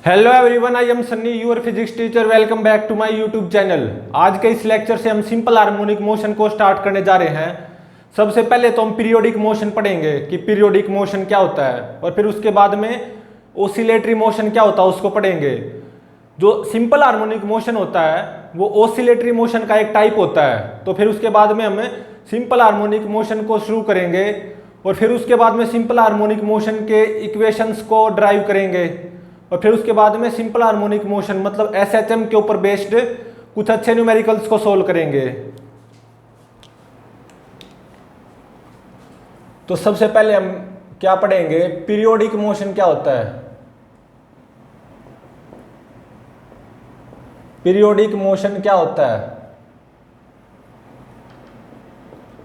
Hello everyone, I am Sunny, your physics teacher. Welcome back to my YouTube channel. आज के इस lecture से हम सिंपल हार्मोनिक मोशन को स्टार्ट करने जा रहे हैं। सबसे पहले तो हम पीरियोडिक मोशन पढ़ेंगे कि पीरियोडिक मोशन क्या होता है, और फिर उसके बाद में ओसिलेटरी मोशन क्या होता है उसको पढ़ेंगे। जो सिंपल हार्मोनिक मोशन होता है वो ओसिलेटरी मोशन का एक टाइप होता है। तो फिर उसके बाद में हम सिंपल हार्मोनिक मोशन को शुरू करेंगे, और फिर उसके बाद में सिंपल हार्मोनिक मोशन के इक्वेशंस को ड्राइव करेंगे, और फिर उसके बाद में सिंपल हार्मोनिक मोशन मतलब एसएचएम के ऊपर बेस्ड कुछ अच्छे न्यूमेरिकल्स को सोल्व करेंगे। तो सबसे पहले हम क्या पढ़ेंगे, पीरियोडिक मोशन क्या होता है। पीरियोडिक मोशन क्या होता है,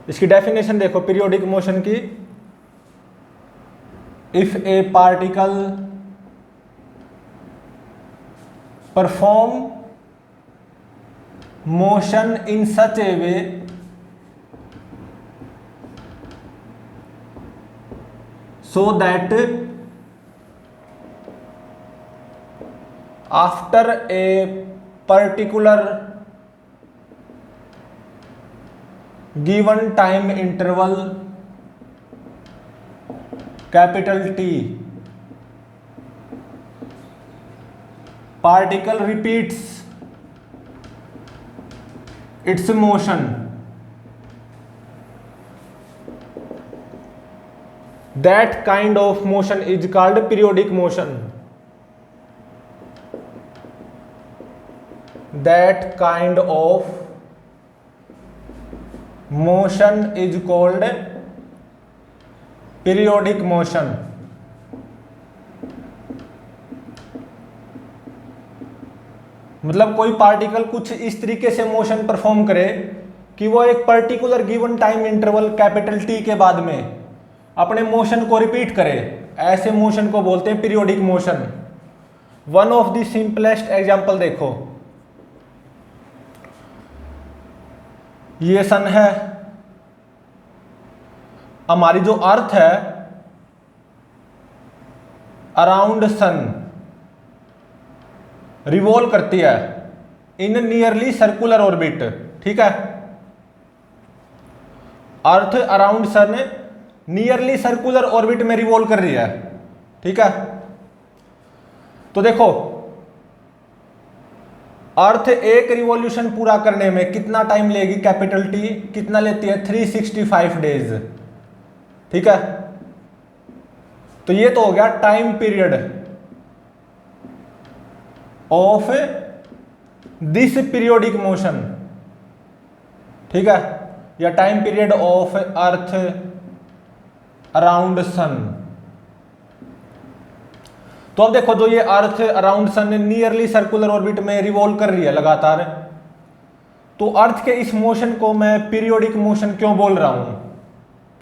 इसकी डेफिनेशन देखो पीरियोडिक मोशन की। If A particle perform motion in such a way so that after a particular given time interval capital T, particle repeats its motion, that kind of motion is called periodic motion. That kind of motion is called periodic motion. मतलब कोई particle कुछ इस तरीके से motion perform करे कि वो एक particular given time interval capital T के बाद में अपने मोशन को रिपीट करे, ऐसे मोशन को बोलते हैं periodic motion. One of the simplest example देखो, ये सन है, हमारी जो अर्थ है अराउंड सन रिवॉल्व करती है इन नियरली सर्कुलर ऑर्बिट, ठीक है। Earth around sun nearly circular orbit में रिवॉल्व कर रही है, ठीक है। तो देखो अर्थ एक रिवॉल्यूशन पूरा करने में कितना टाइम लेगी, कैपिटल टी कितना लेती है, 365 डेज, ठीक है। तो ये तो हो गया time period of this periodic motion, ठीक है, या time period of Earth around sun. तो अब देखो जो ये Earth around sun nearly circular orbit में रिवॉल्व कर रही है लगातार, तो अर्थ के इस मोशन को मैं पीरियोडिक मोशन क्यों बोल रहा हूं।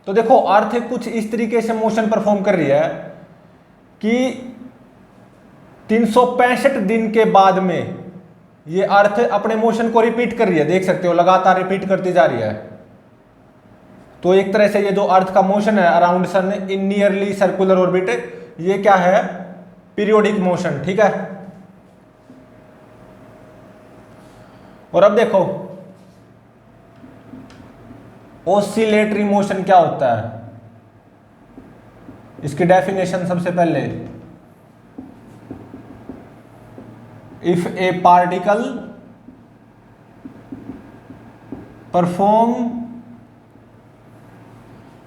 तो देखो अर्थ कुछ इस तरीके से मोशन परफॉर्म कर रही है कि 365 दिन के बाद में ये अर्थ अपने मोशन को रिपीट कर रही है, देख सकते हो लगातार रिपीट करती जा रही है। तो एक तरह से ये जो अर्थ का मोशन है around sun in nearly circular orbit, ये क्या है, पीरियोडिक मोशन, ठीक है। और अब देखो ओसिलेटरी मोशन क्या होता है, इसकी डेफिनेशन सबसे पहले, if a particle perform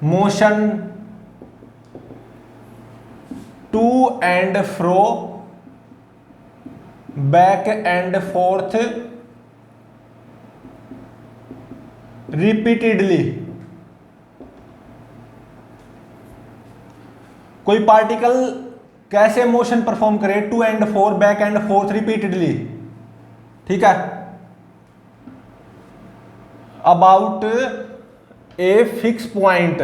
motion to and fro, back and forth repeatedly, कोई पार्टिकल कैसे मोशन परफॉर्म करे, to and fro, back and forth repeatedly, ठीक है, अबाउट ए फिक्स पॉइंट,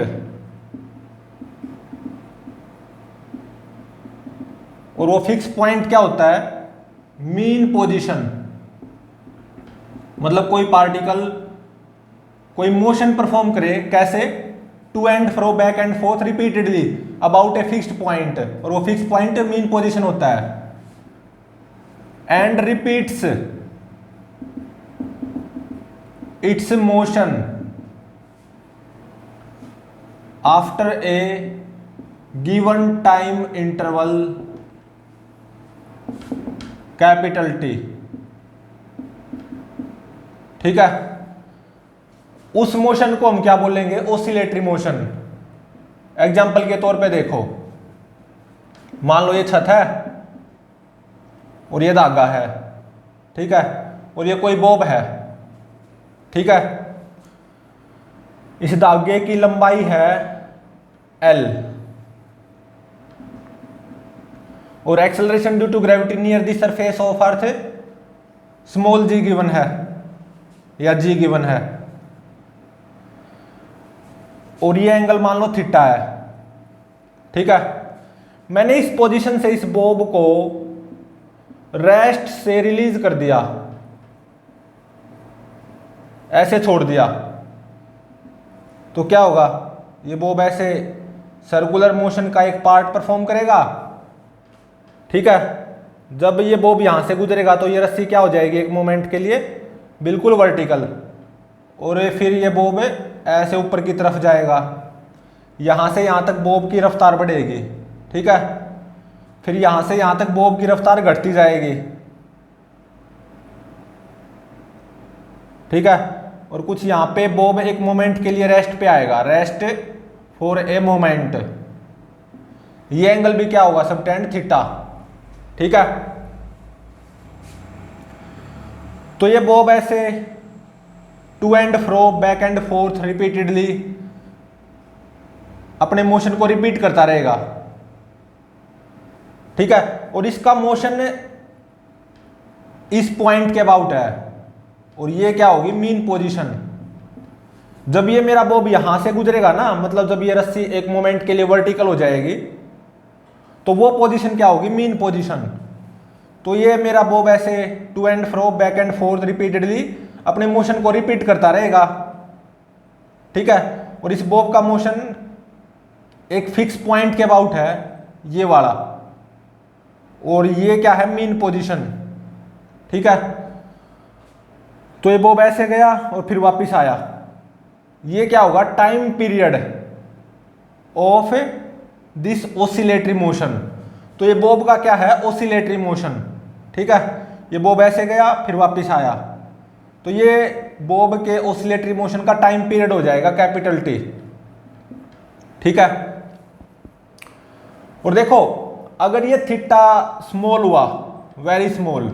और वो फिक्स पॉइंट क्या होता है, मीन पोजीशन। मतलब कोई पार्टिकल कोई मोशन परफॉर्म करे कैसे, to and fro, back and forth repeatedly about a fixed point, और वो फिक्स पॉइंट मीन पोजीशन होता है। and repeats its motion after a given time interval capital T। ठीक है, उस मोशन को हम क्या बोलेंगे? Oscillatory motion. एग्जाम्पल के तौर पे देखो, मान लो ये छत है और ये धागा है, ठीक है, और ये कोई बॉब है, ठीक है। इस धागे की लंबाई है L और acceleration due to gravity near the surface of Earth small g given है या g गिवन है, और ये एंगल मान लो थीटा है, ठीक है। मैंने इस पोजीशन से इस बॉब को रेस्ट से रिलीज कर दिया, ऐसे छोड़ दिया, तो क्या होगा? ये बॉब ऐसे सर्कुलर मोशन का एक पार्ट परफॉर्म करेगा, ठीक है। जब ये बॉब यहां से गुजरेगा तो ये रस्सी क्या हो जाएगी? एक मोमेंट के लिए बिल्कुल वर्टिकल, और फिर ये बॉब ऐसे ऊपर की तरफ जाएगा, यहां से यहां तक बॉब की रफ्तार बढ़ेगी, ठीक है। फिर यहां से यहां तक बॉब की रफ्तार घटती जाएगी, ठीक है। और कुछ यहां पे बॉब एक मोमेंट के लिए रेस्ट पे आएगा, रेस्ट फॉर ए मोमेंट। ये एंगल भी क्या होगा? सबटेंड थीटा, ठीक है। तो ये बॉब ऐसे to and fro, back and forth repeatedly अपने मोशन को रिपीट करता रहेगा, ठीक है। और इसका मोशन इस पॉइंट के अबाउट है, और ये क्या होगी? Mean position. जब ये मेरा बॉब यहां से गुजरेगा ना, मतलब जब ये रस्सी एक मोमेंट के लिए वर्टिकल हो जाएगी, तो वो पोजीशन क्या होगी? Mean position. तो ये मेरा बॉब ऐसे to and fro, back and forth repeatedly अपने मोशन को रिपीट करता रहेगा, ठीक है। और इस बॉब का मोशन एक फिक्स पॉइंट के अबाउट है, ये वाला, और ये क्या है? मीन पोजीशन, ठीक है। तो ये बॉब ऐसे गया और फिर वापस आया, ये क्या होगा? Time period of this oscillatory motion. तो ये बॉब का क्या है? ओसिलेटरी मोशन, ठीक है। ये बॉब ऐसे गया फिर वापस आया, तो ये बॉब के ओसिलेटरी मोशन का टाइम पीरियड हो जाएगा कैपिटल T, ठीक है। और देखो, अगर ये थीटा स्मॉल हुआ, वेरी स्मॉल,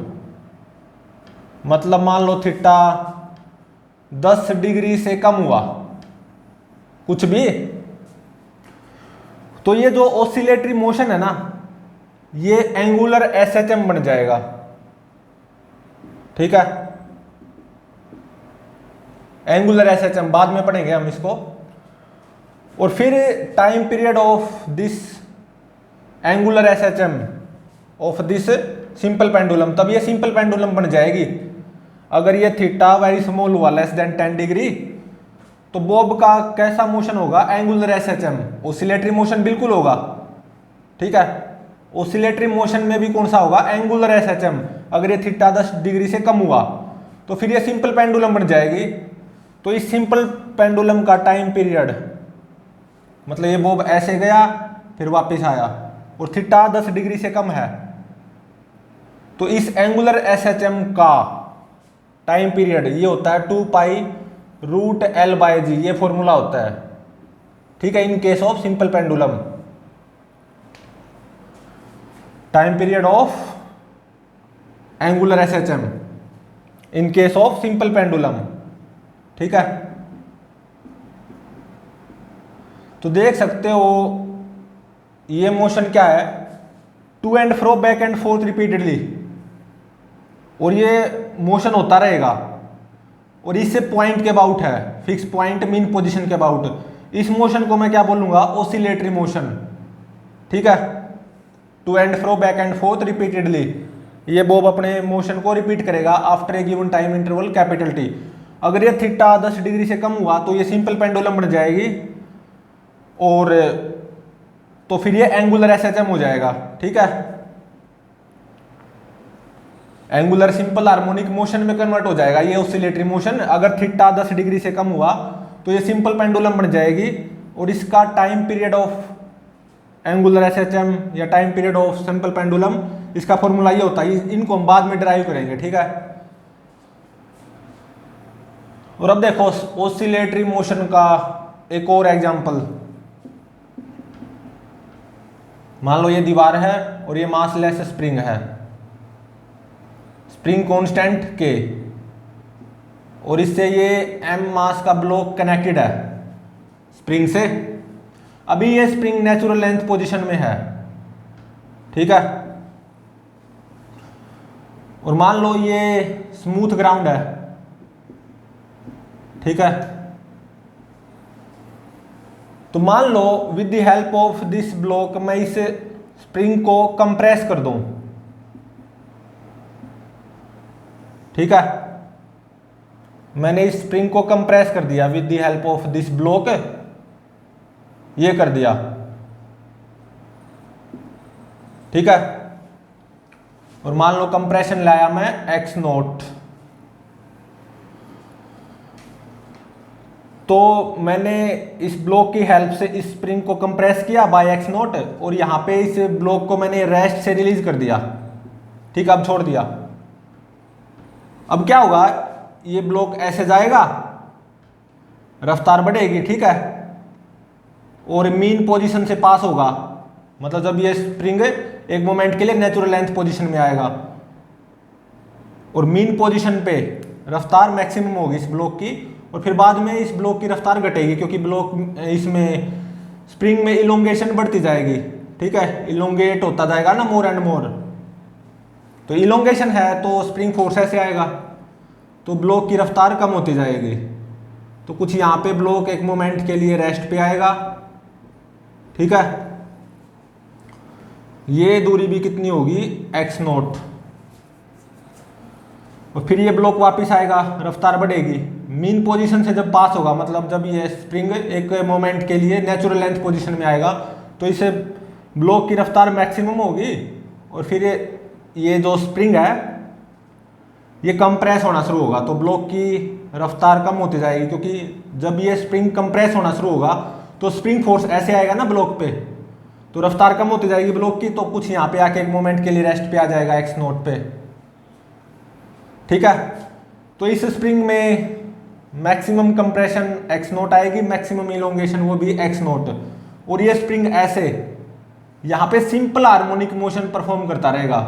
मतलब मान लो थीटा 10 डिग्री से कम हुआ, कुछ भी, तो ये जो ओसिलेटरी मोशन है ना, ये एंगुलर SHM बन जाएगा, ठीक है। एंगुलर SHM बाद में पढ़ेंगे हम इसको। और फिर time period of this angular SHM of this simple pendulum, तब ये सिंपल पेंडुलम बन जाएगी। अगर ये थीटा वेरी स्मॉल हुआ, लेस देन 10 डिग्री, तो बॉब का कैसा मोशन होगा? एंगुलर SHM, ओसिलेटरी मोशन बिल्कुल होगा, ठीक है। ओसिलेटरी मोशन में भी कौन सा होगा? Angular SHM। अगर ये थीटा 10 डिग्री से कम हुआ तो फिर ये सिंपल पेंडुलम बन जाएगी। तो इस सिंपल पेंडुलम का टाइम पीरियड, मतलब ये बॉब ऐसे गया फिर वापस आया और थीटा 10 डिग्री से कम है, तो इस एंगुलर SHM का टाइम पीरियड ये होता है 2 पाई रूट L/g, ये फॉर्मूला होता है, ठीक है। इन case of simple pendulum, time period of angular SHM in case of simple pendulum, ठीक है। तो देख सकते हो ये मोशन क्या है? To and fro, back and forth repeatedly, और ये मोशन होता रहेगा, और इससे पॉइंट के अबाउट है, फिक्स पॉइंट मीन पोजीशन के अबाउट। इस मोशन को मैं क्या बोलूंगा? ओसिलेटरी मोशन, ठीक है। To and fro, back and forth repeatedly, ये बॉब अपने मोशन को रिपीट करेगा after a given time interval capital T। अगर ये थीटा 10 डिग्री से कम हुआ तो ये सिंपल पेंडुलम बन जाएगी, और तो फिर ये एंगुलर SHM हो जाएगा, ठीक है। एंगुलर सिंपल हार्मोनिक मोशन में कन्वर्ट हो जाएगा ये ऑसिलेटरी मोशन। अगर थीटा 10 डिग्री से कम हुआ तो ये सिंपल पेंडुलम बन जाएगी, और इसका time period of angular SHM या time period of simple pendulum, इसका फॉर्मूला ये होता है। इनको हम बाद में ड्राइव करेंगे, ठीक है। और अब देखो ऑसिलेटरी मोशन का एक और एग्जांपल। मान लो ये दीवार है और ये मासलेस स्प्रिंग है, स्प्रिंग कांस्टेंट के, और इससे ये m मास का ब्लॉक कनेक्टेड है स्प्रिंग से। अभी ये स्प्रिंग नेचुरल लेंथ पोजीशन में है, ठीक है। और मान लो ये स्मूथ ग्राउंड है, ठीक है। तो मान लो with the help of this block मैं इस स्प्रिंग को कंप्रेस कर दूं, ठीक है। मैंने इस स्प्रिंग को कंप्रेस कर दिया with the help of this block, ये कर दिया, ठीक है। और मान लो कंप्रेशन लाया मैं x नोट, तो मैंने इस ब्लॉक की हेल्प से इस स्प्रिंग को कंप्रेस किया बाय x नोट, और यहां पे इस ब्लॉक को मैंने रेस्ट से रिलीज कर दिया, ठीक है। अब छोड़ दिया। अब क्या होगा, ये ब्लॉक ऐसे जाएगा, रफ्तार बढ़ेगी, ठीक है, और मीन पोजीशन से पास होगा। मतलब जब ये स्प्रिंग एक मोमेंट के लिए नेचुरल लेंथ पोजीशन में आएगा और मीन पोजीशन पे रफ्तार मैक्सिमम होगी इस ब्लॉक की, और फिर बाद में इस ब्लॉक की रफ्तार घटेगी क्योंकि ब्लॉक इसमें स्प्रिंग में इलोंगेशन बढ़ती जाएगी, ठीक है। इलोंगेट होता जाएगा ना मोर एंड मोर, तो इलोंगेशन है तो स्प्रिंग फोर्स ऐसे आएगा, तो ब्लॉक की रफ्तार कम होती जाएगी। तो कुछ यहाँ पे ब्लॉक एक मोमेंट के लिए रेस्ट पे आएगा, ठीक है। ये दूरी भी कितनी होगी, x नोट, और फिर ये ब्लॉक वापस आएगा, रफ्तार बढ़ेगी। मीन पोजीशन से जब पास होगा, मतलब जब ये स्प्रिंग एक मोमेंट के लिए नेचुरल लेंथ पोजीशन में आएगा, तो इसे ब्लॉक की रफ्तार मैक्सिमम होगी, और फिर ये जो स्प्रिंग है ये कंप्रेस होना शुरू होगा, तो ब्लॉक की रफ्तार कम होती जाएगी, क्योंकि जब ये स्प्रिंग कंप्रेस होना शुरू होगा तो स्प्रिंग फोर्स ऐसे आएगा ना ब्लॉक पे, तो रफ्तार कम होती जाएगी ब्लॉक की, तो कुछ यहाँ पे आके एक मोमेंट के लिए रेस्ट पे आ जाएगा x नोट पे, ठीक है। तो इस स्प्रिंग में मैक्सिमम कंप्रेशन x नोट आएगी, मैक्सिमम इलोंगेशन वो भी x नोट, और ये स्प्रिंग ऐसे यहाँ पे सिंपल हार्मोनिक मोशन परफॉर्म करता रहेगा,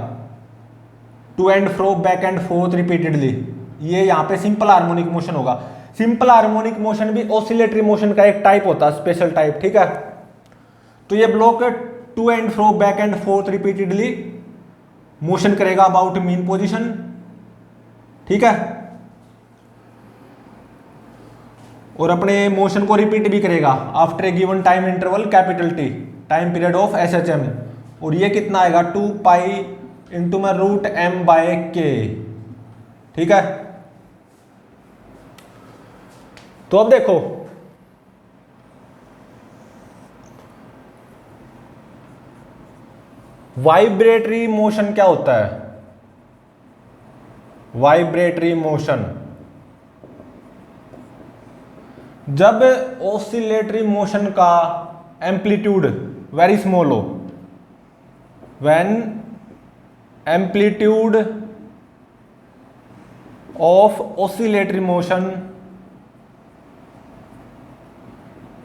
to and fro, back and forth repeatedly. ये यहाँ पे सिंपल हार्मोनिक मोशन होगा। सिंपल हार्मोनिक मोशन भी ऑसिलेटरी मोशन का एक टाइप होता है, स्पेशल टाइप, ठीक है। तो ये block to and fro, back and forth repeatedly motion करेगा अबाउट मीन पोजीशन, ठीक है, और अपने मोशन को रिपीट भी करेगा after a given time interval capital T, time period of SHM। और ये कितना आएगा, 2 पाई इंटू में रूट m बाय k, ठीक है। तो अब देखो वाइब्रेटरी मोशन क्या होता है। वाइब्रेटरी मोशन, जब ऑसिलेटरी मोशन का एम्पलीट्यूड वेरी स्मॉल हो, when amplitude of oscillatory motion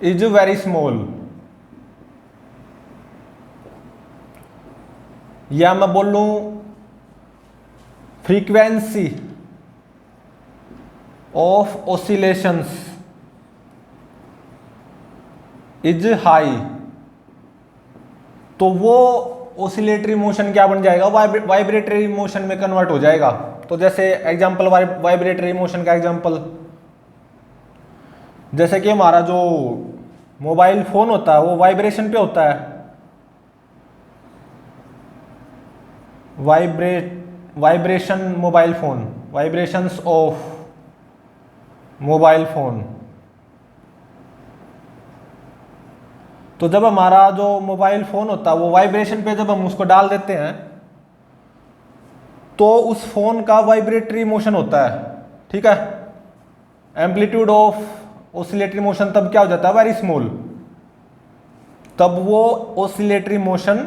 is very small, या मैं बोल लूं frequency of oscillations is high, तो वो ऑसिलेटरी मोशन क्या बन जाएगा, वाइब्रेटरी मोशन में कन्वर्ट हो जाएगा। तो जैसे एग्जांपल वाइब्रेटरी मोशन का एग्जांपल, जैसे कि हमारा जो मोबाइल फोन होता है वो वाइब्रेशन पे होता है, vibration mobile phone, vibrations of mobile phone. तो जब हमारा जो मोबाइल फोन होता है वो वाइब्रेशन पे जब हम उसको डाल देते हैं तो उस फोन का वाइब्रेटरी मोशन होता है, ठीक है। एम्पलीट्यूड ऑफ ऑसिलेटरी मोशन तब क्या हो जाता है, वेरी स्मॉल, तब वो ऑसिलेटरी मोशन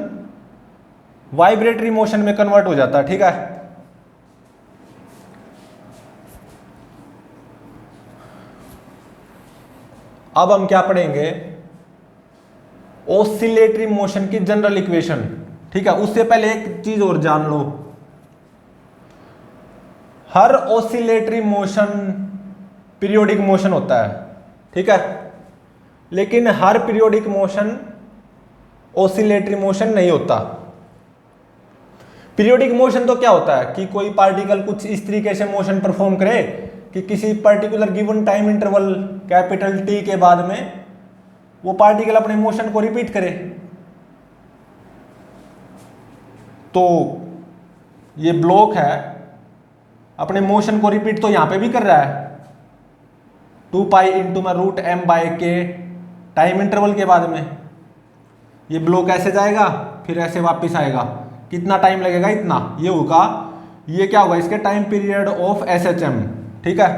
वाइब्रेटरी मोशन में कन्वर्ट हो जाता है, ठीक है। अब हम क्या पढ़ेंगे, ऑसिलेटरी मोशन की जनरल इक्वेशन, ठीक है। उससे पहले एक चीज और जान लो, हर ऑसिलेटरी मोशन पीरियोडिक मोशन होता है, ठीक है, लेकिन हर पीरियोडिक मोशन ऑसिलेटरी मोशन नहीं होता। पीरियोडिक मोशन तो क्या होता है कि कोई पार्टिकल कुछ इस तरीके से मोशन परफॉर्म करे कि किसी particular given time interval capital T के बाद में वो पार्टिकल अपने मोशन को रिपीट करे। तो ये ब्लॉक है, अपने मोशन को रिपीट तो यहां पे भी कर रहा है, 2 पाई इंटू में रूट एम बाय के टाइम इंटरवल के बाद में। ये ब्लॉक ऐसे जाएगा फिर ऐसे वापस आएगा, कितना टाइम लगेगा, इतना। ये होगा, ये क्या होगा, इसके टाइम पीरियड ऑफ एसएचएम, ठीक है।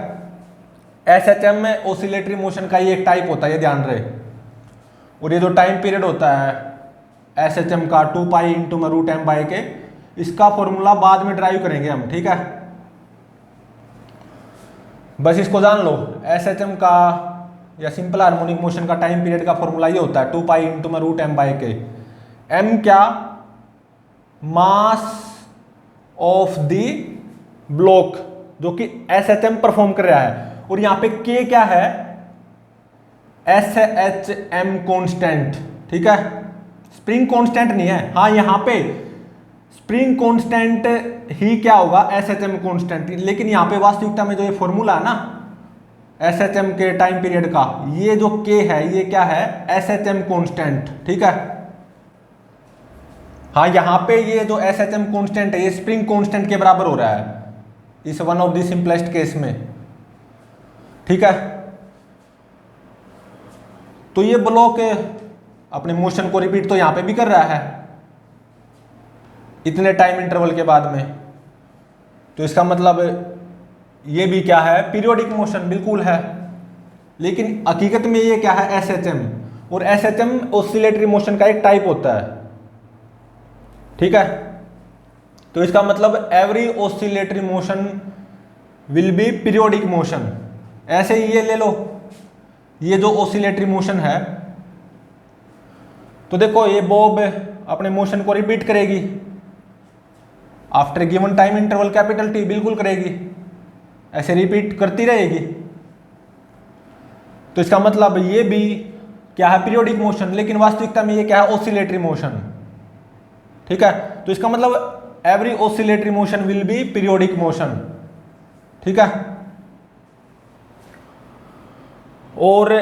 एसएचएम में ऑसिलेटरी मोशन का ये एक टाइप होता है, ये ध्यान रहे। और ये जो टाइम पीरियड होता है एसएचएम का 2 पाई इंटू में रूट एम बाय के, इसका फॉर्मूला बाद में ड्राइव करेंगे हम, ठीक है। बस इसको जान लो, एसएचएम का या सिंपल हार्मोनिक मोशन का टाइम पीरियड का फॉर्मूला ये होता है 2 पाई इंटू में रूट एम बाय के। एम क्या, मास ऑफ द ब्लॉक जो कि एसएचएम परफॉर्म कर रहा है, और यहां पे के क्या है, एसएचएम कांस्टेंट, ठीक है। स्प्रिंग कांस्टेंट नहीं है, हाँ यहां पे स्प्रिंग कांस्टेंट ही क्या होगा, एसएचएम कांस्टेंट, लेकिन यहां पे वास्तविकता में जो ये फॉर्मूला है ना एसएचएम के टाइम पीरियड का, ये जो के है ये क्या है, एसएचएम कांस्टेंट, ठीक है। हाँ यहां पे ये जो एसएचएम कांस्टेंट है ये स्प्रिंग कांस्टेंट के बराबर हो रहा है इस one of the simplest case में, ठीक है। तो ये ब्लॉक अपने मोशन को रिपीट तो यहां पे भी कर रहा है इतने टाइम इंटरवल के बाद में, तो इसका मतलब ये भी क्या है, पीरियोडिक मोशन बिल्कुल है। लेकिन हकीकत में ये क्या है, एसएचएम, और एसएचएम ऑसिलेटरी मोशन का एक टाइप होता है, ठीक है। तो इसका मतलब every oscillatory motion will be periodic motion. ऐसे ही ये ले लो, ये जो ऑसिलेटरी मोशन है, तो देखो ये बॉब अपने मोशन को रिपीट करेगी after given time interval capital T, बिल्कुल करेगी, ऐसे रिपीट करती रहेगी। तो इसका मतलब ये भी क्या है, पीरियोडिक मोशन, लेकिन वास्तविकता में ये क्या है, ऑसिलेटरी मोशन, ठीक है। तो इसका मतलब every oscillatory motion will be periodic motion, ठीक है। और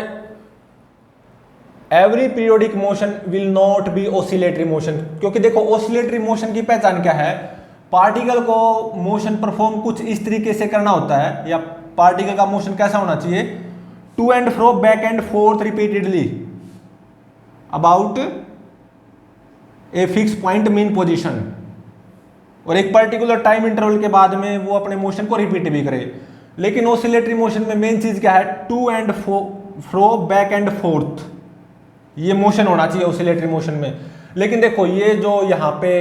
every periodic motion will not be oscillatory motion, क्योंकि देखो ऑसिलेटरी मोशन की पहचान क्या है, पार्टिकल को मोशन परफॉर्म कुछ इस तरीके से करना होता है, या पार्टिकल का मोशन कैसा होना चाहिए, to and fro back and forth repeatedly about a fix point mean position, और एक पर्टिकुलर टाइम इंटरवल के बाद में वो अपने मोशन को रिपीट भी करे। लेकिन ऑसिलेटरी मोशन में मेन चीज क्या है, to and fro back and forth, ये मोशन होना चाहिए ऑसिलेटरी मोशन में। लेकिन देखो ये जो यहाँ पे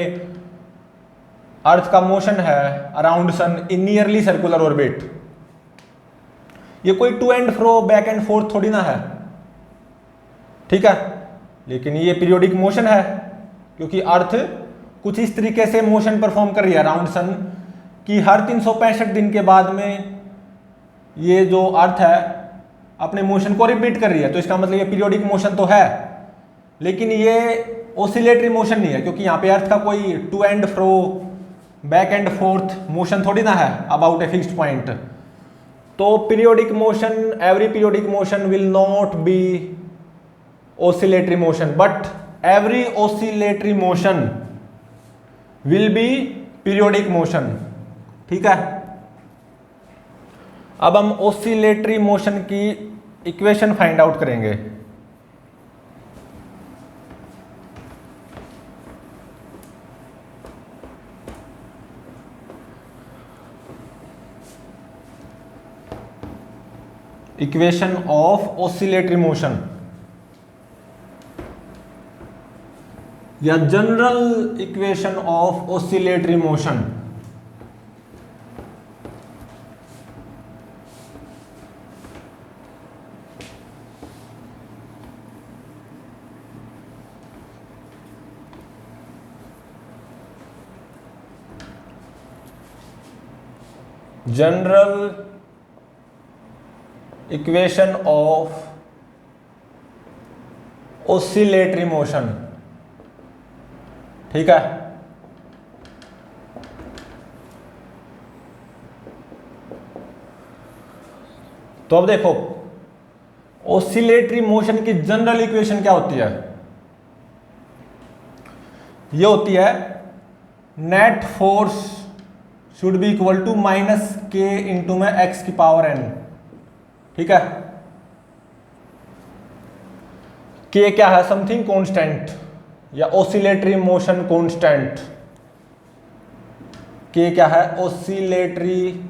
अर्थ का मोशन है around sun in nearly circular orbit, ये कोई to and fro back and forth थोड़ी ना है, ठीक है। लेकिन ये पीरियोडिक मोशन है, क्योंकि अर्थ कुछ इस तरीके से मोशन परफॉर्म कर रही है अराउंड सन कि हर 365 दिन के बाद में ये जो अर्थ है अपने मोशन को रिपीट कर रही है। तो इसका मतलब ये पीरियोडिक मोशन तो है, लेकिन ये ऑसिलेटरी मोशन नहीं है, क्योंकि यहाँ पे अर्थ का कोई to and fro back and forth motion थोड़ी ना है अबाउट ए फिक्स्ड पॉइंट। तो periodic motion, every periodic motion will not be oscillatory motion, but every oscillatory motion will be periodic motion, ठीक है। अब हम ऑसिलेटरी मोशन की equation find out करेंगे। इक्वेशन ऑफ ऑसिलेटरी मोशन या general equation of oscillatory motion. General equation of oscillatory motion, ठीक है। तो अब देखो ऑसिलेटरी मोशन की जनरल इक्वेशन क्या होती है? ये होती है net force should be equal to minus k into में एक्स की पावर एन, ठीक है। के क्या है? समथिंग कांस्टेंट या ऑसिलेटरी मोशन कांस्टेंट। के क्या है? Oscillatory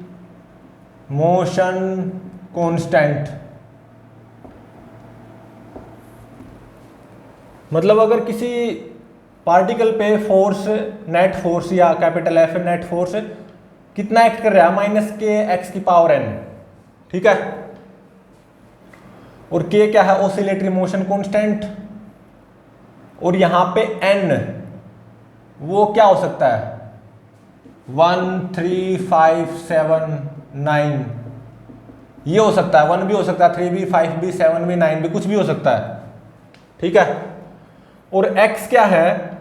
motion constant. मतलब अगर किसी पार्टिकल पे फोर्स, नेट फोर्स या कैपिटल एफ नेट फोर्स कितना एक्ट कर रहा है? माइनस के एक्स की पावर एन, ठीक है। और के क्या है? Oscillatory motion constant. और यहां पे एन वो क्या हो सकता है? 1 3 5 7 9 ये हो सकता है। 1 भी हो सकता है, 3 भी, 5 भी, 7 भी, 9 भी, कुछ भी हो सकता है, ठीक है। और x क्या है?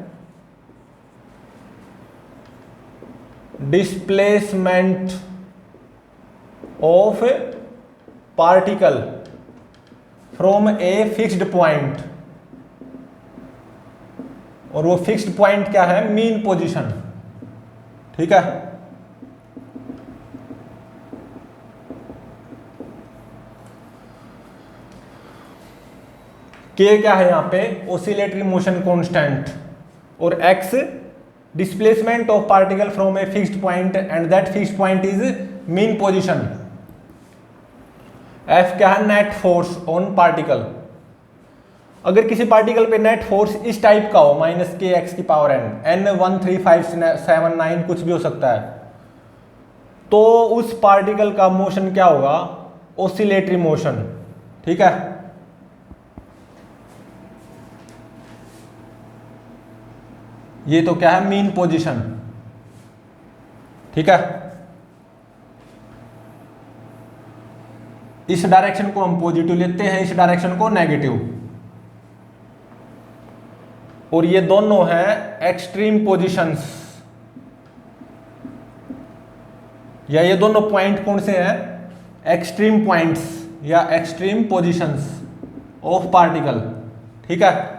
Displacement of particle from a fixed point. और वो फिक्स्ड पॉइंट क्या है? मीन पोजीशन, ठीक है। के क्या है यहां पे? Oscillatory motion constant. और X displacement of particle from a fixed point and that fixed point is mean position. F क्या है? Net force on particle. अगर किसी पार्टिकल पे नेट फोर्स इस टाइप का हो, माइनस के एक्स की पावर एन 1 3 5 7 9 कुछ भी हो सकता है, तो उस पार्टिकल का मोशन क्या होगा? ऑसिलेटरी मोशन, ठीक है। ये तो क्या है? मीन पोजीशन, ठीक है। इस डायरेक्शन को हम पॉजिटिव लेते हैं, इस डायरेक्शन को नेगेटिव। और ये दोनों हैं एक्सट्रीम पोजीशंस, या ये दोनों पॉइंट कौन से हैं? एक्सट्रीम पॉइंट्स या एक्सट्रीम पोजीशंस ऑफ पार्टिकल, ठीक है।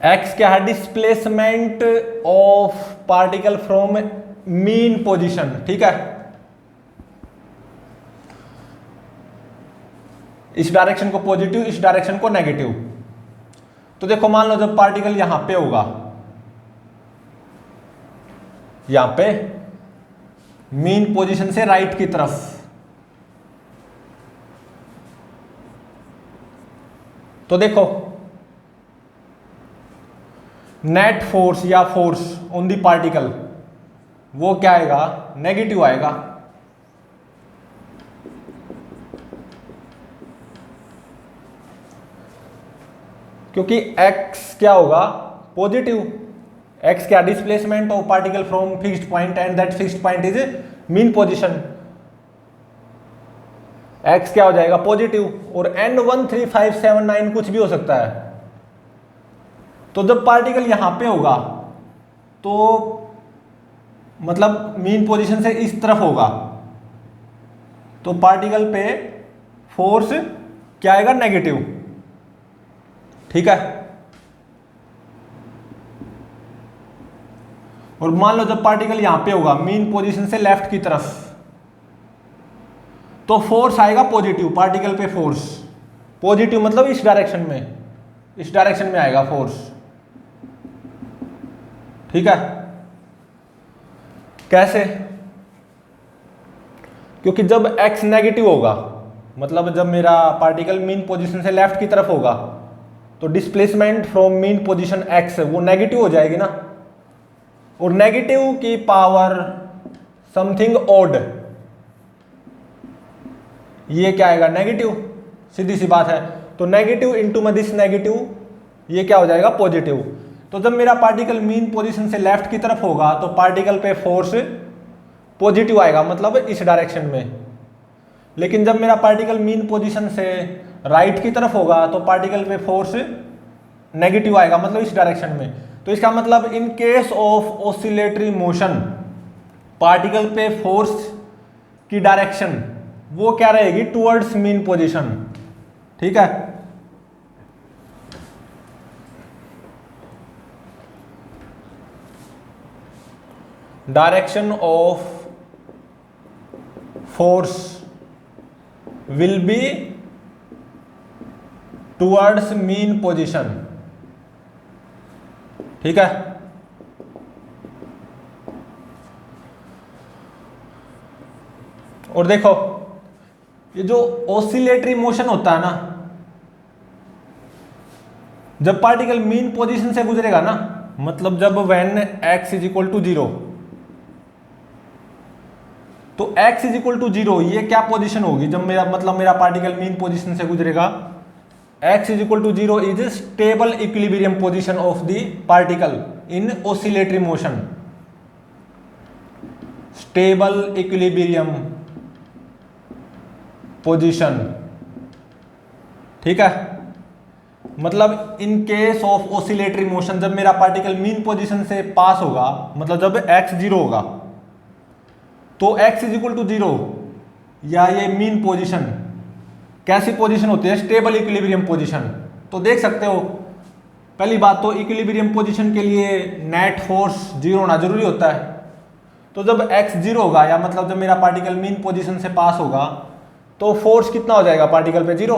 एक्स क्या है? Displacement of particle from mean position, ठीक है। इस डायरेक्शन को पॉजिटिव, इस डायरेक्शन को नेगेटिव। तो देखो मान लो जब पार्टिकल यहां पे होगा, यहां पे मीन पोजीशन से राइट की तरफ, तो देखो नेट फोर्स या फोर्स ऑन दी पार्टिकल वो क्या आएगा? नेगेटिव आएगा। क्योंकि x क्या होगा? पॉजिटिव। x क्या? Displacement of particle from fixed point and that fixed point is mean position. x क्या हो जाएगा? पॉजिटिव। और n 1 3 5 7 9 कुछ भी हो सकता है। तो जब पार्टिकल यहां पे होगा तो मतलब मीन पोजीशन से इस तरफ होगा, तो पार्टिकल पे फोर्स क्या आएगा? नेगेटिव, ठीक है। और मान लो जब पार्टिकल यहां पे होगा मीन पोजीशन से लेफ्ट की तरफ, तो फोर्स आएगा पॉजिटिव। पार्टिकल पे फोर्स पॉजिटिव मतलब इस डायरेक्शन में, इस डायरेक्शन में आएगा फोर्स, ठीक है। कैसे? क्योंकि जब x नेगेटिव होगा, मतलब जब मेरा पार्टिकल मीन पोजीशन से लेफ्ट की तरफ होगा, तो displacement from mean position x वो नेगेटिव हो जाएगी ना, और नेगेटिव की पावर समथिंग ऑड, ये क्या आएगा नेगेटिव, सीधी सी बात है। तो नेगेटिव इंटू में दिस नेगेटिव, ये क्या हो जाएगा पॉजिटिव। तो जब मेरा पार्टिकल मीन पोजीशन से लेफ्ट की तरफ होगा तो पार्टिकल पे फोर्स पॉजिटिव आएगा, मतलब इस डायरेक्शन में। लेकिन जब मेरा पार्टिकल मीन पोजीशन से राइट की तरफ होगा तो पार्टिकल पे फोर्स नेगेटिव आएगा, मतलब इस डायरेक्शन में। तो इसका मतलब in case of oscillatory motion particle पे फोर्स की डायरेक्शन वो क्या रहेगी, टुवर्ड्स मीन पोजीशन। ठीक है, direction of force will be towards mean position. ठीक है, और देखो ये जो ऑसिलेटरी मोशन होता है ना, जब पार्टिकल मीन पोजीशन से गुजरेगा ना, मतलब जब when x is equal to 0, तो x इज इक्वल टू 0 ये क्या पोजीशन होगी जब मेरा मतलब मेरा पार्टिकल मीन पोजीशन से गुजरेगा। x is equal to 0 is stable equilibrium position of the particle in oscillatory motion. Stable equilibrium position. ठीक है, मतलब in case of oscillatory motion जब मेरा पार्टिकल मीन पोजीशन से पास होगा, मतलब जब x 0 होगा, तो x इज इक्वल टू 0 या ये मीन पोजीशन कैसी पोजीशन होती है, स्टेबल इक्विलिब्रियम पोजीशन। तो देख सकते हो पहली बात तो इक्विलिब्रियम पोजीशन के लिए नेट फोर्स 0 होना जरूरी होता है। तो जब x 0 होगा या मतलब जब मेरा पार्टिकल मीन पोजीशन से पास होगा तो फोर्स कितना हो जाएगा पार्टिकल पे, 0।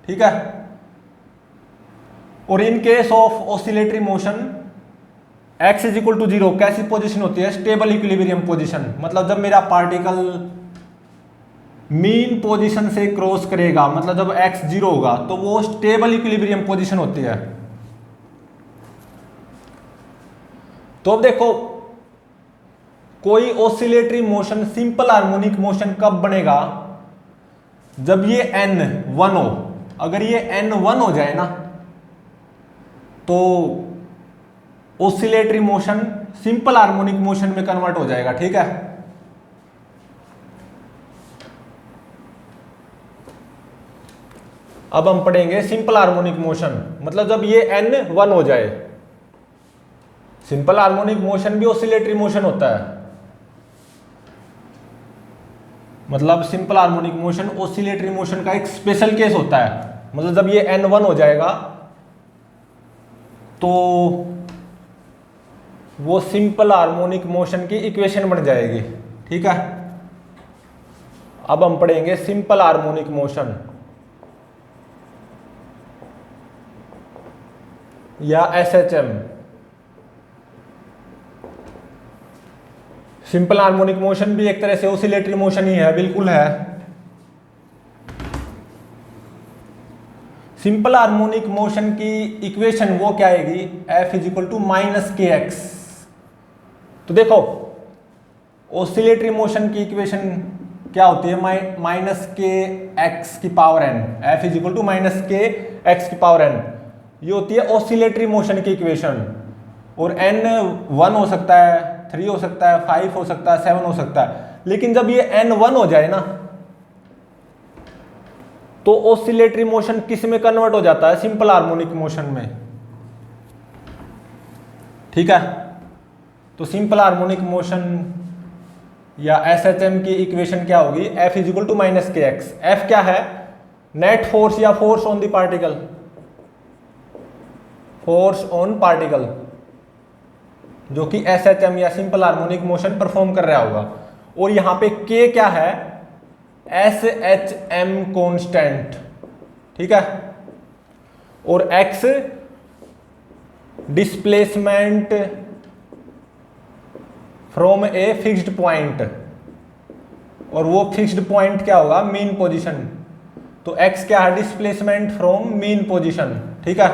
ठीक है, और in case of oscillatory motion x is equal to 0 कैसी पोजीशन होती है, स्टेबल इक्विलिब्रियम पोजीशन। मतलब जब मेरा पार्टिकल मीन पोजीशन से क्रॉस करेगा, मतलब जब x 0 होगा तो वो स्टेबल इक्विलिब्रियम पोजीशन होती है। तो अब देखो कोई oscillatory motion simple harmonic motion कब बनेगा, जब ये n 1 हो। अगर ये n 1 हो जाए ना तो oscillatory motion simple harmonic motion में कन्वर्ट हो जाएगा। ठीक है, अब हम पढ़ेंगे सिंपल हार्मोनिक मोशन, मतलब जब ये n 1 हो जाए। सिंपल हार्मोनिक मोशन भी ऑसिलेटरी मोशन होता है, मतलब simple harmonic motion oscillatory motion का एक स्पेशल केस होता है। मतलब जब ये n 1 हो जाएगा तो वो सिंपल हार्मोनिक मोशन की इक्वेशन बन जाएगी। ठीक है, अब हम पढ़ेंगे सिंपल हार्मोनिक मोशन या SHM। सिंपल हार्मोनिक मोशन भी एक तरह से ऑसिलेटरी मोशन ही है, बिल्कुल है। सिंपल हार्मोनिक मोशन की इक्वेशन वो क्या आएगी, F is equal to -kx। तो देखो ऑसिलेटरी मोशन की इक्वेशन क्या होती है, -kx की power n। F is equal to -kx की पावर n, ये होती है ऑसिलेटरी मोशन की इक्वेशन। और n 1 हो सकता है, 3 हो सकता है, 5 हो सकता है, 7 हो सकता है। लेकिन जब ये n 1 हो जाए ना तो ऑसिलेटरी मोशन किस में कन्वर्ट हो जाता है, सिंपल हार्मोनिक मोशन में। ठीक है, तो सिंपल हार्मोनिक मोशन या SHM की इक्वेशन क्या होगी, F is equal to -kx। F क्या है, नेट फोर्स या force on the particle, force on particle जो कि SHM या सिंपल हार्मोनिक मोशन परफॉर्म कर रहा होगा। और यहां पे K क्या है, SHM कांस्टेंट। ठीक है, और X displacement from a fixed point. और वो फिक्स्ड पॉइंट क्या होगा, मीन पोजीशन। तो x क्या है, डिस्प्लेसमेंट फ्रॉम मीन पोजीशन। ठीक है,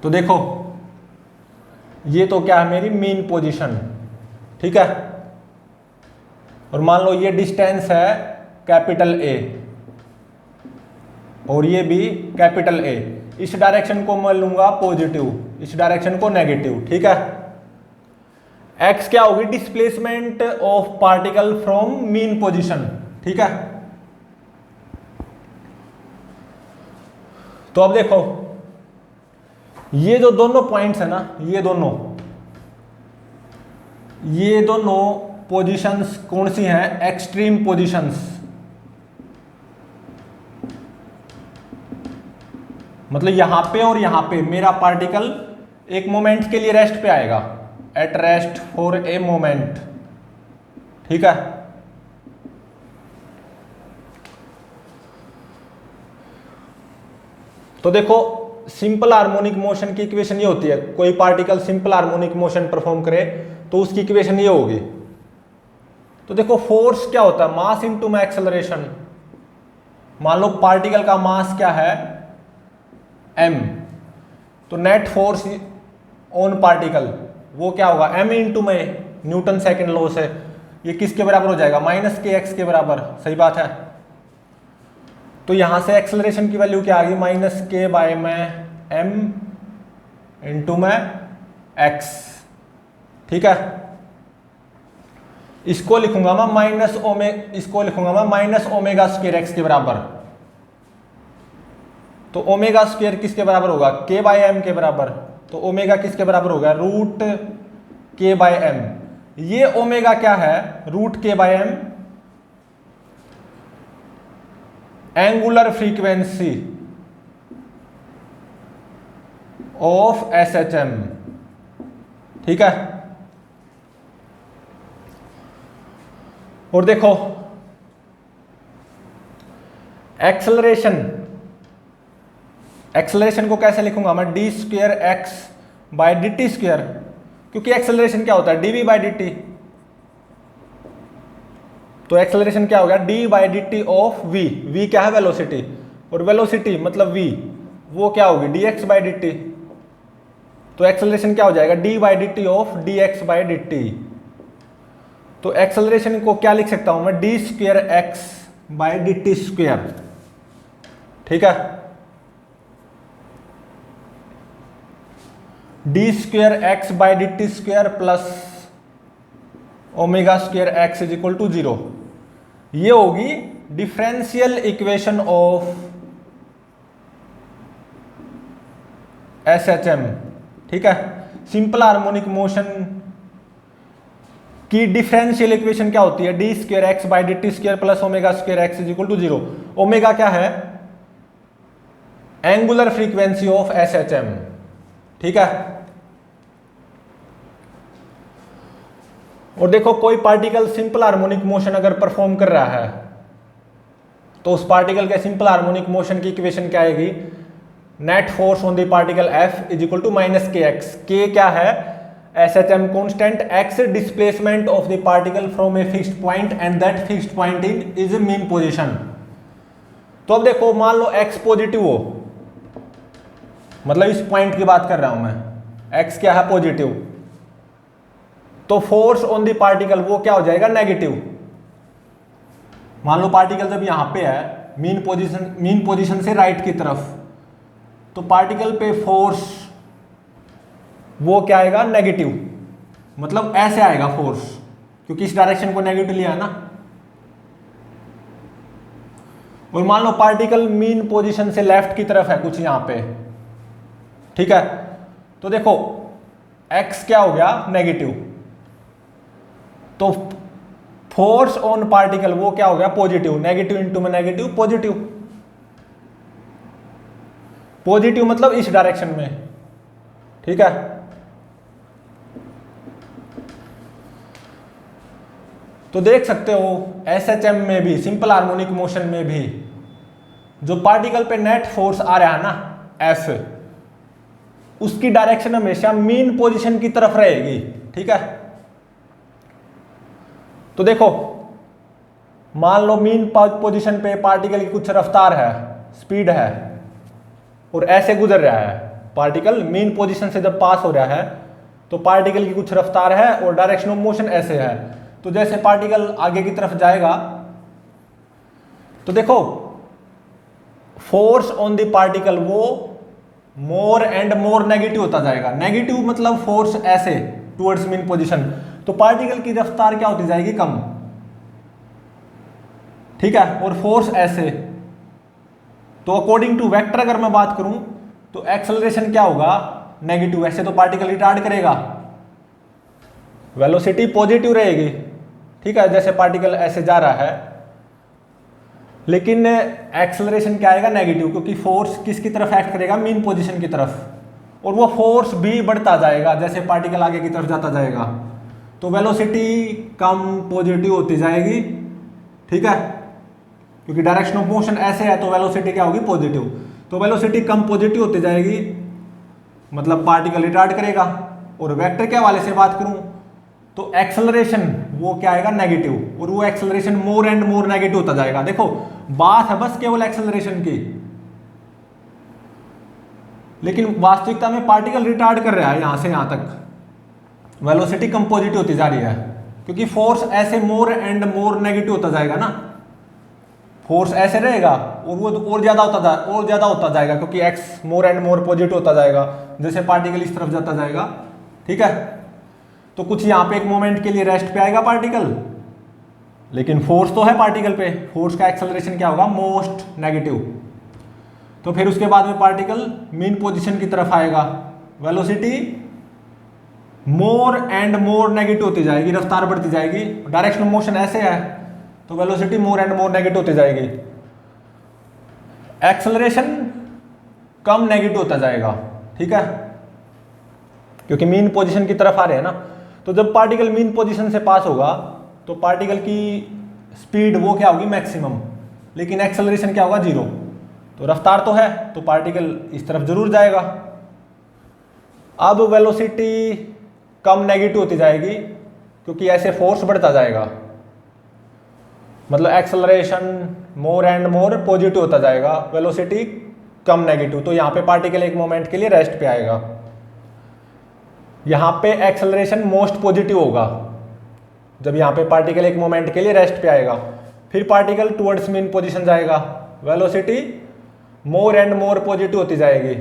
तो देखो ये तो क्या है, मेरी मीन पोजीशन। ठीक है, और मान लो ये डिस्टेंस है कैपिटल A और ये भी कैपिटल A। इस डायरेक्शन को मैं लूंगा पॉजिटिव, इस डायरेक्शन को नेगेटिव। ठीक है, x क्या होगी, displacement of particle from mean position. ठीक है, तो अब देखो ये जो दोनों पॉइंट्स है ना, ये दोनों पोजीशंस कौन सी हैं, एक्सट्रीम पोजीशंस। मतलब यहां पे और यहां पे मेरा पार्टिकल एक मोमेंट के लिए रेस्ट पे आएगा, at rest for a moment. ठीक है, तो देखो सिंपल हार्मोनिक मोशन की इक्वेशन ये होती है, कोई particle simple harmonic motion perform करे तो उसकी इक्वेशन ये होगी। तो देखो फोर्स क्या होता है, मास इनटू में एक्सेलरेशन। मान लो पार्टिकल का मास क्या है, m, तो नेट फोर्स ऑन पार्टिकल वो क्या होगा, m इंटू में न्यूटन सेकंड लॉ से ये किसके बराबर हो जाएगा, -kx के बराबर। सही बात है, तो यहां से एक्सेलरेशन की वैल्यू क्या आ गई, -k बाय में m इंटू में x। ठीक है, इसको लिखूंगा मैं इसको लिखूंगा मैं -ओमेगा² x के बराबर। तो ओमेगा स्क्वायर किसके बराबर होगा, k बाय m के बराबर। तो ओमेगा किसके बराबर होगा, √k बाय m। ये ओमेगा क्या है, √k by m angular frequency of SHM। ठीक है, और देखो एक्सेलरेशन को कैसे लिखूंगा मैं, d²x बाय dt², क्योंकि एक्सेलरेशन क्या होता है, dv बाय dt। तो एक्सेलरेशन क्या हो गया, d by dt of v। v क्या है, वेलोसिटी, और वेलोसिटी मतलब v वो क्या होगी, dx बाय dt। तो एक्सेलरेशन क्या हो जाएगा, d by dt of dx by dt। तो एक्सेलरेशन को क्या लिख सकता हूं मैं, d²x बाय dt²। ठीक है, d²x by dt² plus ω²x is equal to 0। ये होगी डिफरेंशियल इक्वेशन ऑफ SHM। ठीक है, सिंपल हार्मोनिक मोशन की डिफरेंशियल इक्वेशन क्या होती है, d²x by dt² plus ω²x is equal to 0। Omega क्या है, एंगुलर फ्रीक्वेंसी ऑफ SHM। ठीक है, और देखो कोई पार्टिकल सिंपल हार्मोनिक मोशन अगर परफॉर्म कर रहा है तो उस पार्टिकल के सिंपल हार्मोनिक मोशन की इक्वेशन क्या आएगी, net force on the particle F is equal to -kx। k क्या है, SHM constant, x displacement of the particle from a fixed point and that fixed point is mean position. तो अब देखो मान लो x positive हो, मतलब इस point की बात कर रहा हूं मैं, x क्या है, पॉजिटिव, तो फोर्स ऑन द पार्टिकल वो क्या हो जाएगा, नेगेटिव। मान लो पार्टिकल जब यहां पे है मीन पोजीशन से राइट की तरफ, तो पार्टिकल पे फोर्स वो क्या आएगा, नेगेटिव। मतलब ऐसे आएगा फोर्स, क्योंकि इस डायरेक्शन को नेगेटिव लिया है ना। और मान लो पार्टिकल मीन पोजीशन से लेफ्ट की तरफ है कुछ यहां पे। ठीक है, तो देखो x क्या हो गया, नेगेटिव, तो फोर्स ऑन पार्टिकल वो क्या हो गया, पॉजिटिव। नेगेटिव इंटू में नेगेटिव, पॉजिटिव। पॉजिटिव मतलब इस डायरेक्शन में। ठीक है, तो देख सकते हो SHM में भी, सिंपल हार्मोनिक मोशन में भी, जो पार्टिकल पे नेट फोर्स आ रहा है ना F, उसकी डायरेक्शन हमेशा मीन पोजीशन की तरफ रहेगी। ठीक है, तो देखो मान लो मीन पोजीशन पे पार्टिकल की कुछ रफ्तार है, स्पीड है, और ऐसे गुजर रहा है पार्टिकल। मीन पोजीशन से जब पास हो रहा है तो पार्टिकल की कुछ रफ्तार है और डायरेक्शन ऑफ मोशन ऐसे है। तो जैसे पार्टिकल आगे की तरफ जाएगा तो देखो फोर्स ऑन द पार्टिकल वो मोर एंड मोर नेगेटिव होता जाएगा। नेगेटिव मतलब फोर्स ऐसे टुवर्ड्स मीन पोजीशन, तो पार्टिकल की रफ्तार क्या होती जाएगी, कम। ठीक है, और फोर्स ऐसे। तो अकॉर्डिंग टू वेक्टर अगर मैं बात करूं तो एक्सेलरेशन क्या होगा, नेगेटिव। ऐसे तो पार्टिकल रिटार्ड करेगा, वेलोसिटी पॉजिटिव रहेगी। ठीक है, जैसे पार्टिकल ऐसे जा रहा है, लेकिन एक्सेलरेशन क्या आएगा, नेगेटिव, क्योंकि फोर्स किसकी तरफ एक्ट करेगा, मीन पोजीशन की तरफ, और वो फोर्स भी बढ़ता जाएगा जैसे पार्टिकल आगे की तरफ जाता जाएगा। तो वेलोसिटी कम पॉजिटिव होती जाएगी। ठीक है, क्योंकि डायरेक्शन ऑफ मोशन ऐसे है तो वेलोसिटी क्या होगी, पॉजिटिव। तो वेलोसिटी कम पॉजिटिव होती जाएगी, मतलब पार्टिकल रिटार्ड करेगा। और वेक्टर के हवाले से बात करूं तो एक्सेलरेशन वो क्या आएगा, नेगेटिव, और वो acceleration more and more negative होता जाएगा। देखो बात है बस केवल एक्सेलरेशन की, लेकिन वास्तविकता में पार्टिकल रिटार्ड कर रहा है यहां से यहां तक, वेलोसिटी कम पॉजिटिव होती जा रही है, क्योंकि फोर्स ऐसे मोर एंड मोर नेगेटिव होता जाएगा ना। फोर्स ऐसे रहेगा और वो और ज्यादा होता जाएगा, क्योंकि x more and more positive होता जाएगा जैसे पार्टिकल इस तरफ जाता जाएगा। ठीक है, तो कुछ यहाँ पे एक मोमेंट के लिए रेस्ट पे आएगा पार्टिकल, लेकिन फोर्स तो है पार्टिकल पे, फोर्स का एक्सेलरेशन क्या होगा, मोस्ट नेगेटिव। तो फिर उसके बाद में पार्टिकल मीन पोजीशन की तरफ आएगा, velocity more and more negative होती जाएगी, रफ्तार बढ़ती जाएगी। डायरेक्शन ऑफ मोशन ऐसे है तो velocity more and more negative होती जाएगी। एक्सेलरेशन कम नेगेटिव होता जाएगा। ठीक है, क्योंकि मीन पोजीशन की तरफ आ रहे हैं ना। तो जब पार्टिकल मीन पोजीशन से पास होगा तो पार्टिकल की स्पीड वो क्या होगी, मैक्सिमम, लेकिन एक्सेलरेशन क्या होगा, जीरो। तो रफ्तार तो है तो पार्टिकल इस तरफ जरूर जाएगा। अब वेलोसिटी कम नेगेटिव होती जाएगी क्योंकि ऐसे फोर्स बढ़ता जाएगा, मतलब acceleration more and more positive होता जाएगा, वेलोसिटी कम नेगेटिव। तो यहाँ पे पार्टिकल एक मोमेंट के लिए रेस्ट पे आएगा। यहाँ पे एक्सेलरेशन मोस्ट पॉजिटिव होगा जब यहाँ पे पार्टिकल एक मोमेंट के लिए रेस्ट पे आएगा। फिर पार्टिकल टुवर्ड्स मीन पोजीशन जाएगा, velocity more and more positive होती जाएगी,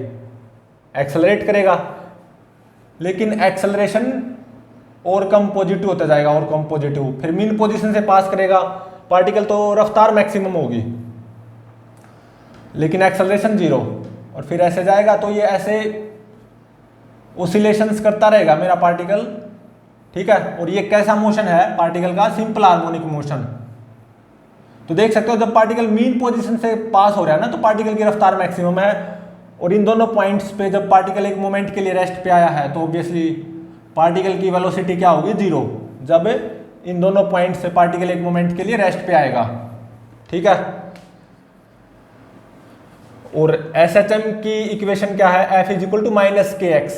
एक्सेलरेट करेगा, लेकिन एक्सेलरेशन और कम पॉजिटिव होता जाएगा, और कम पॉजिटिव। फिर मीन पोजीशन से पास करेगा पार्टिकल तो रफ्तार मैक्सिमम होगी, लेकिन एक्सेलरेशन जीरो, और फिर ऐसे जाएगा। तो ये ऐसे ओसिलेशंस करता रहेगा मेरा पार्टिकल। ठीक है, और ये कैसा मोशन है पार्टिकल का, सिंपल हार्मोनिक मोशन। तो देख सकते हो जब पार्टिकल मीन पोजीशन से पास हो रहा है ना तो पार्टिकल की रफ्तार मैक्सिमम है, और इन दोनों पॉइंट्स पे जब पार्टिकल एक मोमेंट के लिए रेस्ट पे आया है तो ऑब्वियसली पार्टिकल की वेलोसिटी क्या होगी, जीरो, जब इन दोनों पॉइंट से पार्टिकल एक मोमेंट के लिए रेस्ट पे आएगा। ठीक है, और SHM की इक्वेशन क्या है, F is equal to minus k x,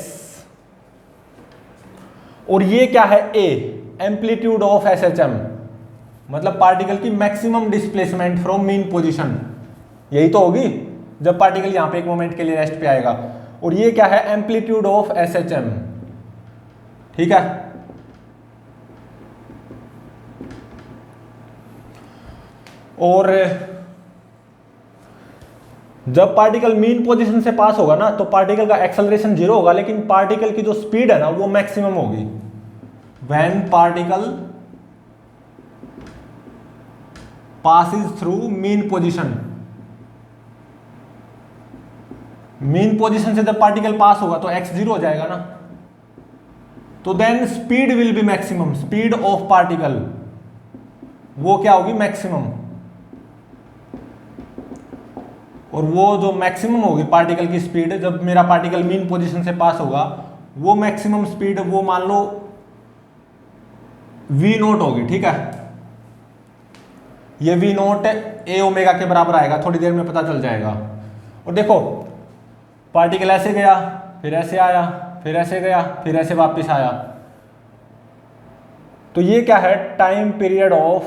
और ये क्या है, A एम्पलीट्यूड ऑफ SHM, मतलब पार्टिकल की maximum displacement from mean position, यही तो होगी जब पार्टिकल यहां पे एक मोमेंट के लिए रेस्ट पे आएगा। और ये क्या है, एम्पलीट्यूड ऑफ SHM। ठीक है, और जब पार्टिकल मीन पोजीशन से पास होगा ना तो पार्टिकल का एक्सेलरेशन जीरो होगा, लेकिन पार्टिकल की जो स्पीड है ना वो मैक्सिमम होगी। When particle passes through mean position, mean position से जब पार्टिकल पास होगा तो एक्स जीरो हो जाएगा ना, तो then speed will be maximum, speed of particle वो क्या होगी, मैक्सिमम। और वो जो मैक्सिमम होगी पार्टिकल की स्पीड जब मेरा पार्टिकल मीन पोजीशन से पास होगा, वो मैक्सिमम स्पीड वो मान लो v नोट होगी। ठीक है, ये v नोट a ओमेगा के बराबर आएगा, थोड़ी देर में पता चल जाएगा। और देखो पार्टिकल ऐसे गया, फिर ऐसे आया, फिर ऐसे गया, फिर ऐसे वापस आया। तो ये क्या है, time period of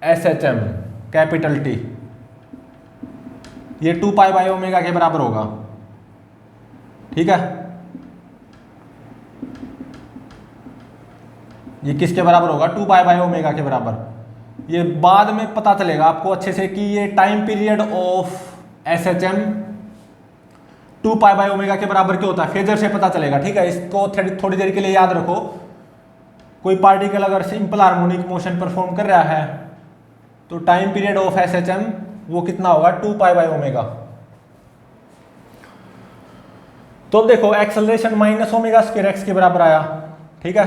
SHM capital T। ये 2 पाई बाई ओमेगा के बराबर होगा, ठीक है। ये किसके बराबर होगा, 2 पाई बाई ओमेगा के बराबर। ये बाद में पता चलेगा आपको अच्छे से कि ये time period of SHM 2 pi by omega के बराबर क्यों होता है, फेजर से पता चलेगा, ठीक है। इसको थोड़ी देर के लिए याद रखो। कोई पार्टिकल अगर सिंपल हार्मोनिक मोशन परफॉर्म कर रहा है तो टाइम पीरियड ऑफ SHM वो कितना होगा, 2 पाई बाई ओमेगा। तो अब देखो acceleration minus omega square x के बराबर आया, ठीक है।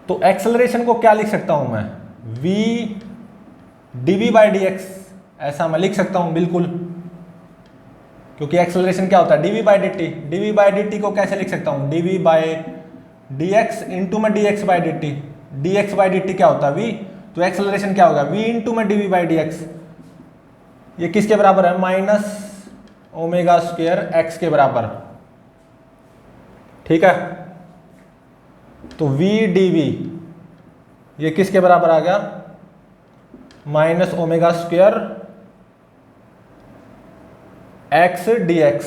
तो एक्सेलरेशन को क्या लिख सकता हूं मैं, v dv बाई dx, ऐसा मैं लिख सकता हूं बिल्कुल, क्योंकि एक्सेलरेशन क्या होता है, dv by dt। dv by dt को कैसे लिख सकता हूं, dv बाई dx इंटू में dx by dt। dx by dt क्या होता है, v। तो एक्सेलरेशन क्या होगा, v इंटू में dv बाई dx। ये किसके बराबर है, माइनस ओमेगा स्क्वायर एक्स के बराबर, ठीक है। तो v dv ये किसके बराबर आ गया, minus omega square x dx।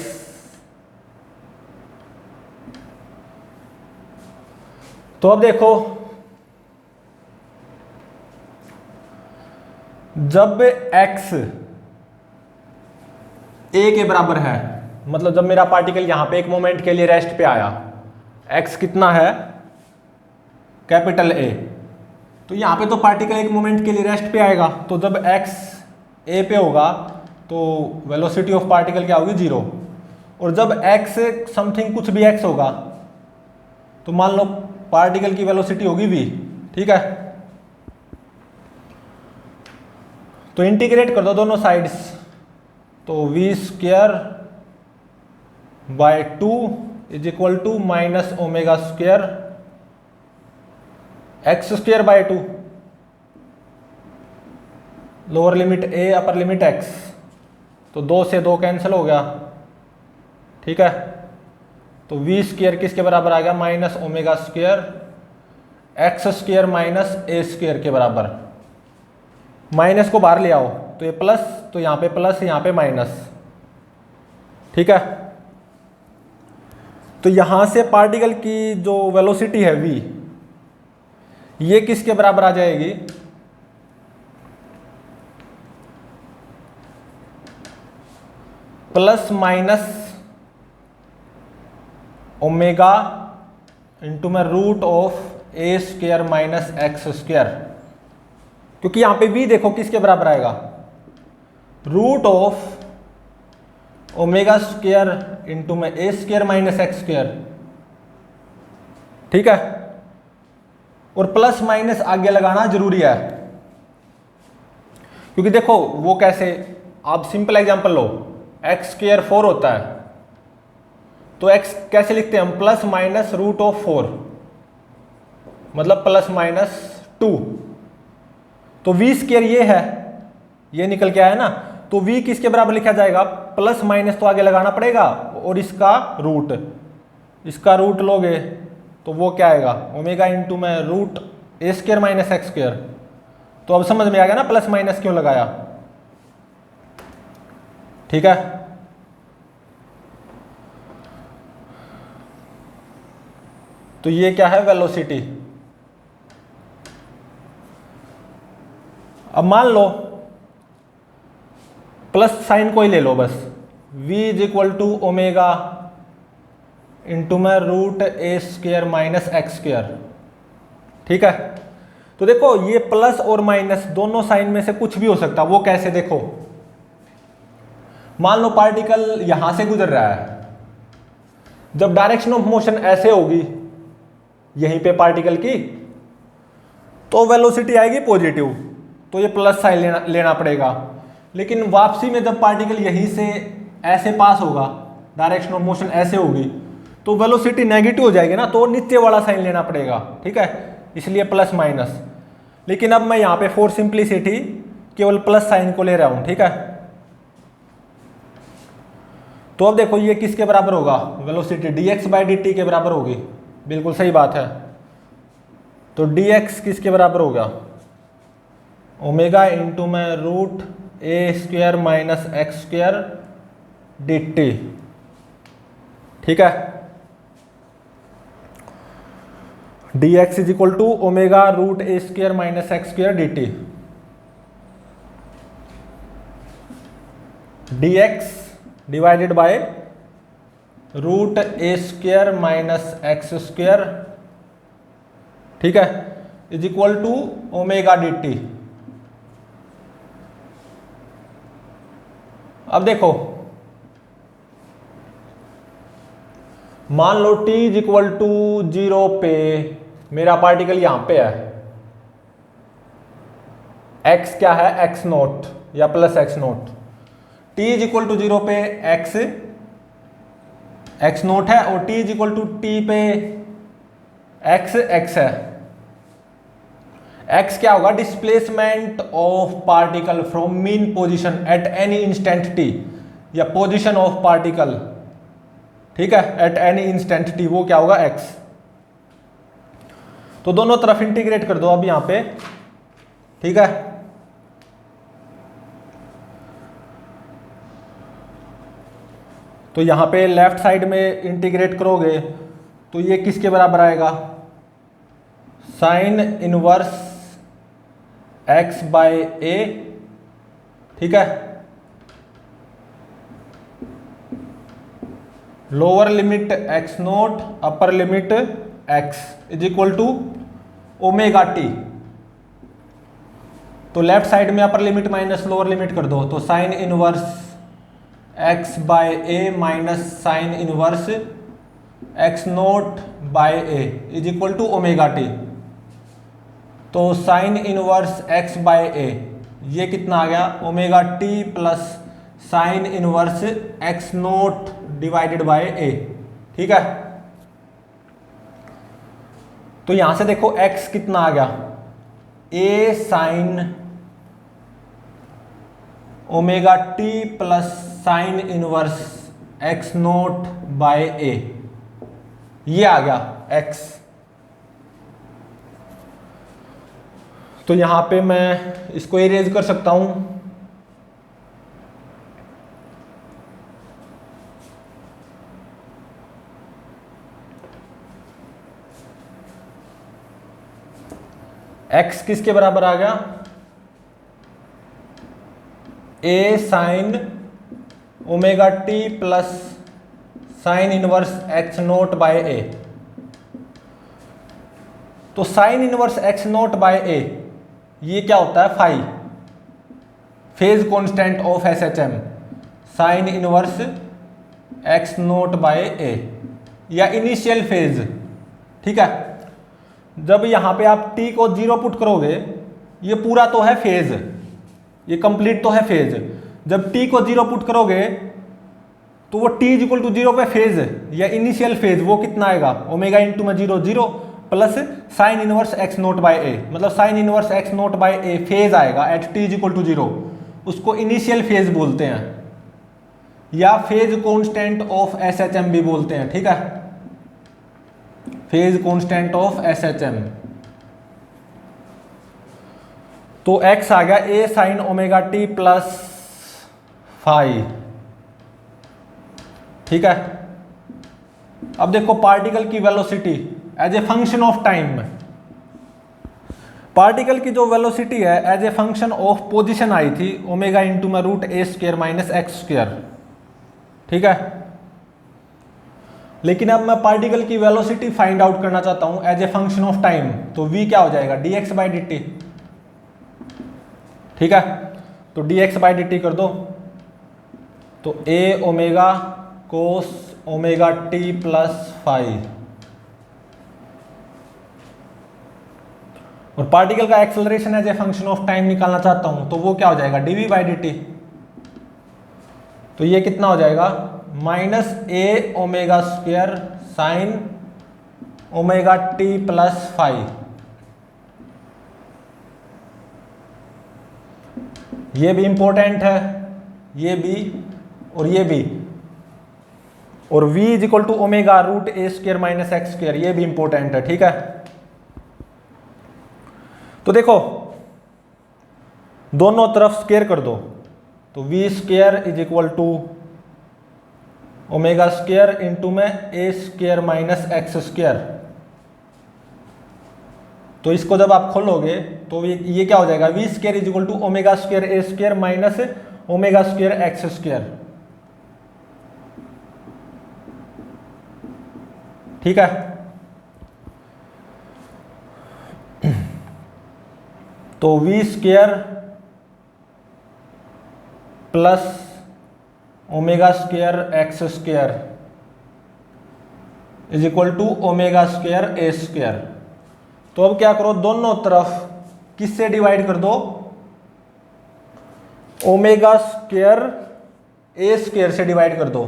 तो अब देखो जब x a के बराबर है, मतलब जब मेरा पार्टिकल यहां पे एक मोमेंट के लिए रेस्ट पे आया, x कितना है, कैपिटल A, तो यहां पे तो पार्टिकल एक मोमेंट के लिए रेस्ट पे आएगा। तो जब x a पे होगा तो वेलोसिटी ऑफ पार्टिकल क्या होगी, 0। और जब x समथिंग कुछ भी x होगा तो मान लो पार्टिकल की वेलोसिटी होगी v, ठीक है। तो इंटीग्रेट कर दो दोनों साइड्स, तो v square by 2 is equal to minus omega square x square by 2, lower limit a upper limit x, तो 2 से 2 कैंसिल हो गया, ठीक है। तो v स्क्वायर किसके बराबर आ गया, minus omega square x square minus a square के बराबर। माइनस को बाहर ले आओ तो ये प्लस, तो यहाँ पे प्लस, यहाँ पे माइनस, ठीक है। तो यहां से पार्टिकल की जो वेलोसिटी है v, ये किसके बराबर आ जाएगी, प्लस माइनस ओमेगा इंटू में root of a square minus x square, क्योंकि यहां पे v देखो किसके बराबर आएगा, root of omega square into में a square minus x square, ठीक है। और प्लस माइनस आगे लगाना जरूरी है, क्योंकि देखो वो कैसे, आप सिंपल एग्जांपल लो, एक्स स्क्वायर 4 होता है, तो x कैसे लिखते हैं हम, प्लस माइनस रूट ऑफ 4, मतलब प्लस माइनस 2। तो v स्क्वायर ये है, ये निकल के आया ना, तो v किसके बराबर लिखा जाएगा, प्लस माइनस तो आगे लगाना पड़ेगा, और इसका रूट लोगे तो वो क्या आएगा, ओमेगा इंटू में root a square minus x square. तो अब समझ में आ गया ना प्लस माइनस क्यों लगाया, ठीक है। तो ये क्या है, वेलोसिटी। अब मान लो प्लस साइन कोई ले लो बस, v is equal to omega into में root a square minus x square, ठीक है। तो देखो ये प्लस और माइनस दोनों साइन में से कुछ भी हो सकता है, वो कैसे, देखो मान लो पार्टिकल यहां से गुजर रहा है, जब डायरेक्शन ऑफ मोशन ऐसे होगी यहीं पे पार्टिकल की, तो वेलोसिटी आएगी पॉजिटिव, तो ये प्लस साइन लेना पड़ेगा। लेकिन वापसी में जब पार्टिकल यहीं से ऐसे पास होगा, डायरेक्शन ऑफ मोशन ऐसे होगी, तो वेलोसिटी नेगेटिव हो जाएगी ना, तो नीचे वाला साइन लेना पड़ेगा, ठीक है, इसलिए प्लस माइनस। लेकिन अब मैं यहाँ पे फॉर सिंप्लिसिटी केवल प्लस साइन को ले रहा हूँ, ठीक है। तो अब देखो ये किसके बराबर होगा, वेलोसिटी dx बाई dt के बराबर होगी, बिल्कुल सही बात है। तो dx किसके बराबर होगा, ओमेगा इंटू में रूट ए square minus x square dt, ठीक है। dx is equal to omega root A square minus x square dt। dx divided by root A square minus x square, ठीक है, is equal to omega dt। अब देखो मान लो t is equal to 0 पे मेरा पार्टिकल यहां पे है, x क्या है, x नोट या plus x naught. t is equal to 0 पे x नोट है और t is equal to t पे x है। x क्या होगा, displacement of particle from mean position at any instant t, या पोजीशन ऑफ पार्टिकल, ठीक है, एट एनी इंस्टेंट t, वो क्या होगा x। तो दोनों तरफ इंटीग्रेट कर दो अब यहां पे, ठीक है। तो यहां पे लेफ्ट साइड में इंटीग्रेट करोगे तो ये किसके बराबर आएगा, sine inverse x by a, ठीक है। Lower limit x naught upper limit x is equal to omega t. तो लेफ्ट साइड में upper limit minus lower limit कर दो, तो sine inverse x by a minus sine inverse x naught by a is equal to omega t. तो sine inverse x by a ये कितना आ गया, omega t plus sine inverse x naught divided by a, ठीक है। तो यहां से देखो x कितना आ गया, a sine omega t plus sine inverse x naught by a, ये आ गया x। तो यहां पे मैं इसको इरेज कर सकता हूं, x किसके बराबर आ गया, a sine omega t plus sine inverse x naught by a। तो sine inverse x naught by a ये क्या होता है, phi, phase constant of SHM, sine inverse x naught by a या इनिशियल फेज, ठीक है। जब यहां पे आप t को 0 पुट करोगे, ये पूरा तो है फेज, ये कंप्लीट तो है फेज। जब t को 0 पुट करोगे तो वो t इज इक्वल टू 0 पे फेज या इनिशियल फेज वो कितना आएगा, ओमेगा इंटू में 0 0 plus sine inverse x naught by a, मतलब sine inverse x naught by a phase आएगा at t is equal to 0, उसको इनिशियल फेज बोलते हैं या फेज कांस्टेंट ऑफ SHM भी बोलते हैं, ठीक है, फेज कांस्टेंट ऑफ SHM। तो x आ गया a sine omega t plus phi, ठीक है। अब देखो पार्टिकल की velocity as a function of time, particle की जो वेलोसिटी है as a function of position आई थी ओमेगा इंटू में रूट ए स्क्वायर माइनस एक्स स्क्वायर, ठीक है। लेकिन अब मैं पार्टिकल की वेलोसिटी फाइंड आउट करना चाहता हूं as a function of time, तो v क्या हो जाएगा, dx बाई dt, ठीक है। तो dx बाई dt कर दो, तो a omega cos omega t plus phi, और पार्टिकल का acceleration as a function of time निकालना चाहता हूं, तो वो क्या हो जाएगा, dv बाई dt। तो ये कितना हो जाएगा, minus a omega square sine omega t plus phi. ये भी इंपॉर्टेंट है, ये भी और ये भी। और v is equal to omega root a square minus x square, ये भी इंपॉर्टेंट है। ठीक है, तो देखो दोनों तरफ स्क्वायर कर दो, तो v square is equal to omega square into में a square minus x square. तो इसको जब आप खोलोगे तो ये क्या हो जाएगा, v square is equal to omega square a square minus omega square x square. ठीक है, तो v square plus omega square x square is equal to omega square a square. तो अब क्या करो, दोनों तरफ किससे डिवाइड कर दो, ओमेगा स्क्वायर ए स्क्वायर से डिवाइड कर दो।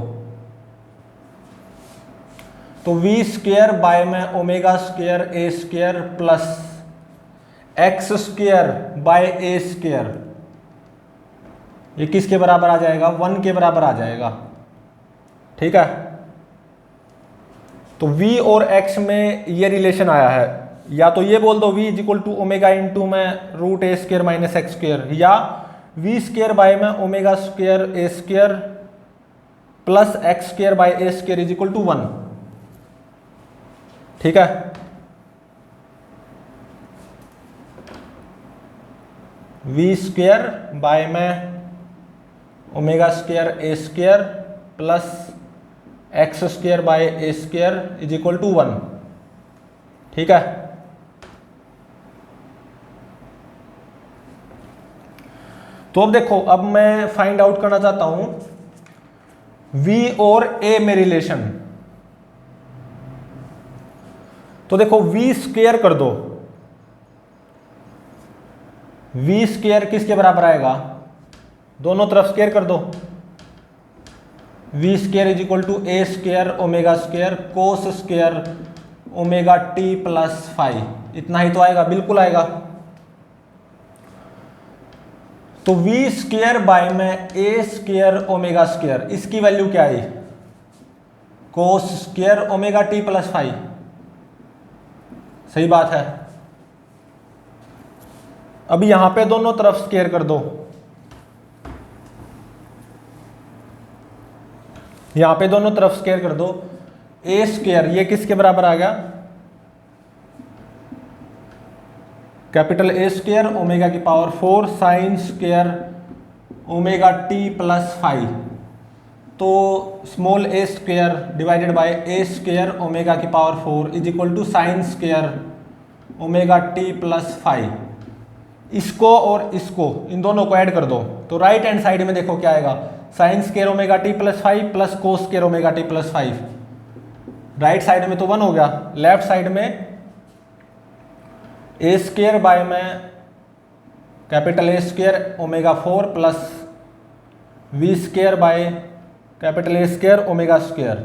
तो v स्क्वायर बाय में omega square a square plus x square by a square, ये किसके बराबर आ जाएगा, 1 के बराबर आ जाएगा। ठीक है, तो v और x में ये रिलेशन आया है, या तो ये बोल दो v is equal to omega into में रूट ए स्क्वायर माइनस एक्स स्क्वायर, या v स्क्वायर बाय में omega square a square plus x square by a square is equal to 1। ठीक है, v स्क्वायर बाय में omega square a square plus x square by a square is equal to 1। ठीक है, तो अब देखो, अब मैं फाइंड आउट करना चाहता हूं v और a में रिलेशन। तो देखो v स्क्वायर कर दो, v स्क्वायर किसके बराबर आएगा, दोनों तरफ स्क्वायर कर दो, v square is equal to a square omega square cos square omega t plus phi, इतना ही तो आएगा, बिल्कुल आएगा। तो v स्क्वायर बाय में ए स्क्वायर ओमेगा स्क्वायर, इसकी वैल्यू क्या आई, cos square omega t plus phi, सही बात है। अब यहां पे दोनों तरफ स्क्वायर कर दो, यहां पे दोनों तरफ स्क्वायर कर दो, ए स्क्वायर ये किसके बराबर आ गया, कैपिटल ए स्क्वायर ओमेगा की power 4 sine square omega t plus phi, तो small a square divided by a square omega की power 4 is equal to sine square omega t plus phi. इसको और इसको, इन दोनों को ऐड कर दो, तो राइट हैंड साइड में देखो क्या आएगा, sine square omega t plus 5 plus cos square omega t plus 5। Right side में तो 1 हो गया, लेफ्ट साइड में ए स्क्वायर बाय में capital A square omega 4 plus v square by capital A square omega square.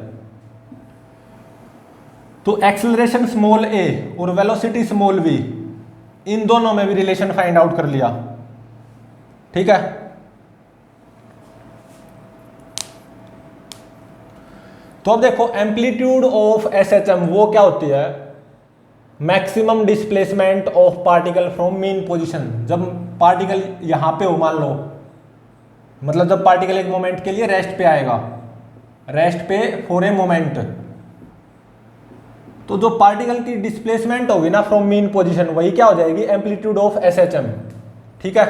तो acceleration small a और velocity small we, इन दोनों में भी रिलेशन फाइंड आउट कर लिया। ठीक है, तो अब देखो एम्पलीट्यूड ऑफ एसएचएम वो क्या होती है, maximum displacement of particle from mean position. जब पार्टिकल यहां पे हो मान लो, मतलब जब पार्टिकल एक मोमेंट के लिए रेस्ट पे आएगा, रेस्ट पे फॉर ए मोमेंट, तो जो पार्टिकल की डिस्प्लेसमेंट होगी ना फ्रॉम मीन पोजीशन, वही क्या हो जाएगी, एम्पलीट्यूड ऑफ एसएचएम। ठीक है,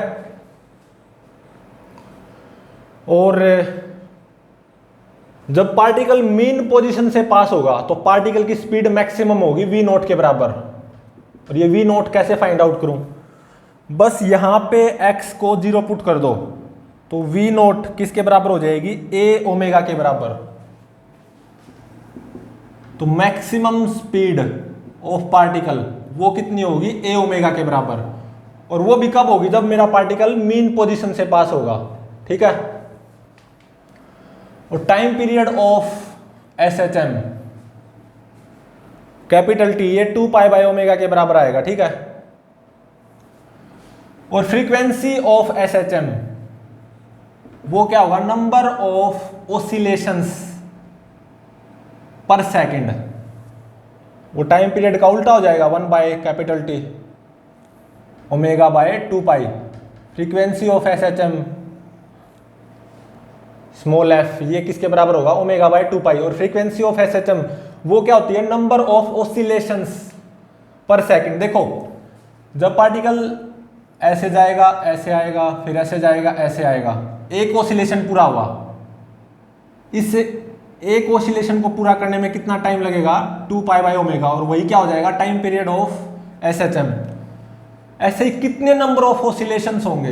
और जब पार्टिकल मीन पोजीशन से पास होगा तो पार्टिकल की स्पीड मैक्सिमम होगी वी नॉट के बराबर। और ये वी नॉट कैसे फाइंड आउट करूं, बस यहां पे x को 0 पुट कर दो, तो वी नॉट किसके बराबर हो जाएगी, ए ओमेगा के बराबर। तो मैक्सिमम स्पीड ऑफ पार्टिकल वो कितनी होगी, ए ओमेगा के बराबर, और वो भी कब होगी, जब मेरा पार्टिकल मीन पोजीशन से पास होगा। ठीक है, और time period of SHM capital T, ये 2 पाई बाय ओमेगा के बराबर आएगा। ठीक है, और फ्रीक्वेंसी ऑफ एसएचएम वो क्या होगा, number of oscillations per second. वो टाइम पीरियड का उल्टा हो जाएगा, 1 by capital T omega by 2 pi. Frequency of S H M small f ये किसके बराबर होगा, ओमेगा बाय 2 पाई। और frequency of S H M वो क्या होती है, number of oscillations per second. देखो जब पार्टिकल ऐसे जाएगा, ऐसे आएगा, फिर ऐसे जाएगा, ऐसे आएगा, एक ऑसिलेशन पूरा हुआ, इस एक ऑसिलेशन को पूरा करने में कितना टाइम लगेगा, 2 पाई बाय ओमेगा, और वही क्या हो जाएगा, time period of S H M. ऐसे ही कितने नंबर ऑफ ऑसिलेशंस होंगे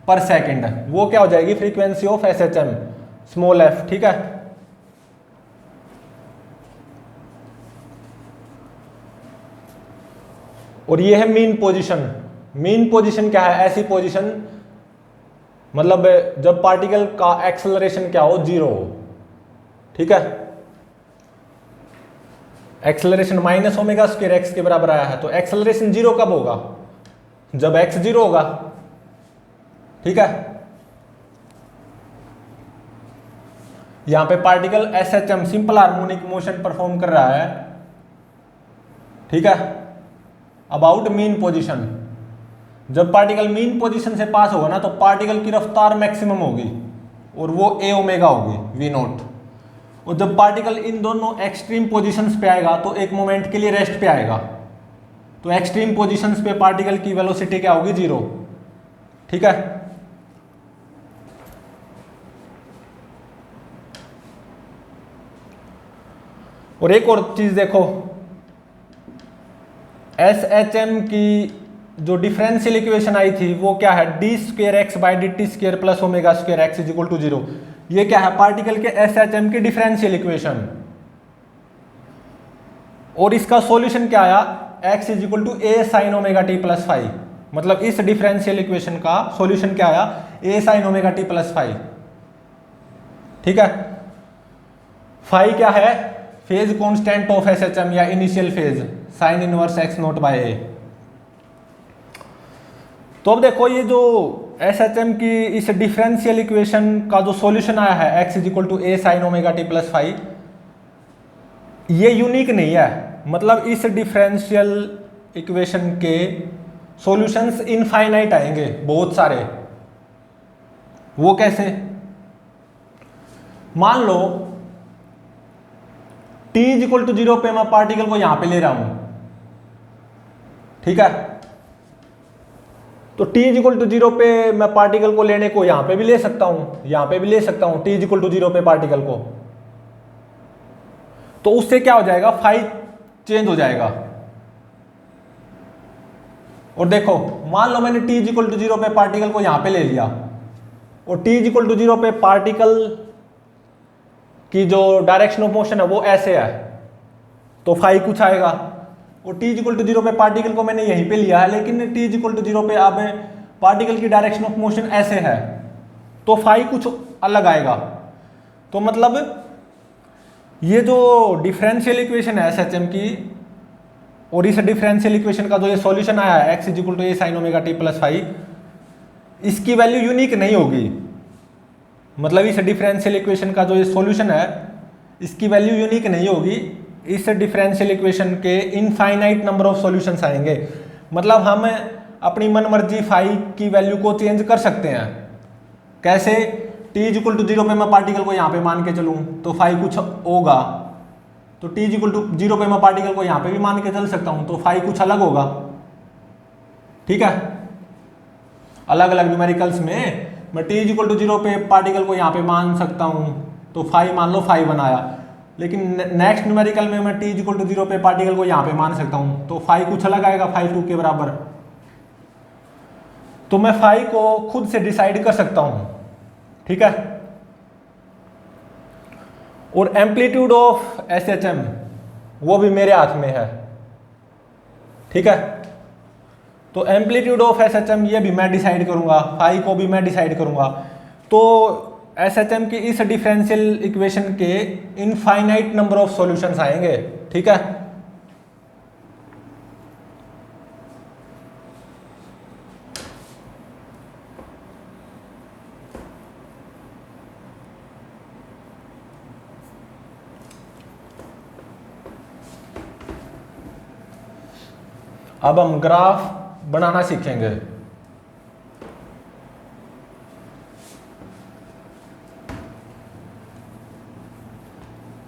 पर सेकंड, वो क्या हो जाएगी, frequency of S H M small f. ठीक है, और ये है मीन पोजीशन। मीन पोजीशन क्या है, ऐसी पोजीशन मतलब जब पार्टिकल का एक्सेलरेशन क्या हो, 0 हो। ठीक है, acceleration minus omega square x के बराबर आया है, तो एक्सेलरेशन 0 कब होगा, जब x 0 होगा। ठीक है, यहां पे particle S H M simple harmonic motion perform कर रहा है। ठीक है, अबाउट मीन पोजीशन, जब पार्टिकल मीन पोजीशन से पास होगा ना, तो पार्टिकल की रफ्तार मैक्सिमम होगी और वो ए ओमेगा होगी, वी नॉट। और जब पार्टिकल इन दोनों एक्सट्रीम पोजीशंस पे आएगा तो एक मोमेंट के लिए रेस्ट पे आएगा, तो एक्सट्रीम पोजीशंस पे पार्टिकल की वेलोसिटी क्या होगी, 0। ठीक है, और एक और चीज देखो, एस एच एम की जो डिफरेंशियल इक्वेशन आई थी वो क्या है, d square x by d t square plus omega square x is equal to 0। ये क्या है, पार्टिकल के एस एच एम की डिफरेंशियल इक्वेशन। और इसका सॉल्यूशन क्या आया, x is equal to a sine omega t plus 5। मतलब इस डिफरेंशियल इक्वेशन का सॉल्यूशन क्या आया, a sine omega t plus 5। ठीक है, फाई क्या है, phase constant of S H M या initial phase, sine inverse x naught by a. तो अब देखो ये जो एस एच एम की इस डिफरेंशियल इक्वेशन का जो सॉल्यूशन आया है, x is equal to a sine omega t plus 5, ये यूनिक नहीं है। मतलब इस डिफरेंशियल इक्वेशन के सॉल्यूशंस इनफाइनाइट आएंगे, बहुत सारे। वो कैसे, मान लो t इज इक्वल टू 0 पे मैं पार्टिकल को यहां पे ले रहा हूं। ठीक है, तो t इज इक्वल टू 0 पे मैं पार्टिकल को लेने को यहां पे भी ले सकता हूं, यहां पे भी ले सकता हूं, t इज इक्वल टू 0 पे पार्टिकल को। तो उससे क्या हो जाएगा, फाई चेंज हो जाएगा। और देखो मान लो मैंने t इज इक्वल टू 0 पे पार्टिकल को यहां पे ले लिया, और t इज इक्वल टू 0 पे पार्टिकल की जो डायरेक्शन ऑफ मोशन है वो ऐसे है, तो फाई कुछ आएगा। और t इज इक्वल टू 0 पे पार्टिकल को मैंने यहीं पे लिया है, लेकिन t इज इक्वल टू 0 पे अब पार्टिकल की डायरेक्शन ऑफ मोशन ऐसे है, तो फाई कुछ अलग आएगा। तो मतलब ये जो डिफरेंशियल इक्वेशन है एस एच एम की, और इस डिफरेंशियल इक्वेशन का जो ये सॉल्यूशन आया है x is equal to a sine omega t plus 5, इसकी वैल्यू यूनिक नहीं होगी। मतलब इस डिफरेंशियल इक्वेशन का जो ये सॉल्यूशन है इसकी वैल्यू यूनिक नहीं होगी। इस डिफरेंशियल इक्वेशन के इनफाइनाइट नंबर ऑफ सॉल्यूशंस आएंगे। मतलब हम अपनी मनमर्जी फाई की वैल्यू को चेंज कर सकते हैं। कैसे, t इज इक्वल टू 0 पे मैं पार्टिकल को यहाँ पे मान के चलूँ तो फाई कुछ होगा, तो t इज इक्वल टू 0 पे मैं पार्टिकल को यहाँ पे भी मान के चल सकता हूँ, तो फाई कुछ अलग होगा। ठीक है, अलग अलग न्यूमेरिकल्स में मैं t इज इक्वल टू 0 पे पार्टिकल को यहाँ पे मान सकता हूँ, तो फाई मान लो फाई बनाया। लेकिन नेक्स्ट न्यूमेरिकल में मैं t इज इक्वल टू 0 पे पार्टिकल को यहाँ पे मान सकता हूँ, तो फाई कुछ अलग आएगा, फाई 2 के बराबर। तो मैं फाई को खुद से डिसाइड कर सकता हूँ। ठीक है, और amplitude of S H M वो भी मेरे हाथ में है। ठीक है, तो amplitude of S H M ये भी मैं डिसाइड करूंगा, फाई को भी मैं डिसाइड करूंगा। तो एस एच एम की इस डिफरेंशियल इक्वेशन के इनफाइनाइट नंबर ऑफ सॉल्यूशंस आएंगे। ठीक है, अब हम ग्राफ बनाना सीखेंगे।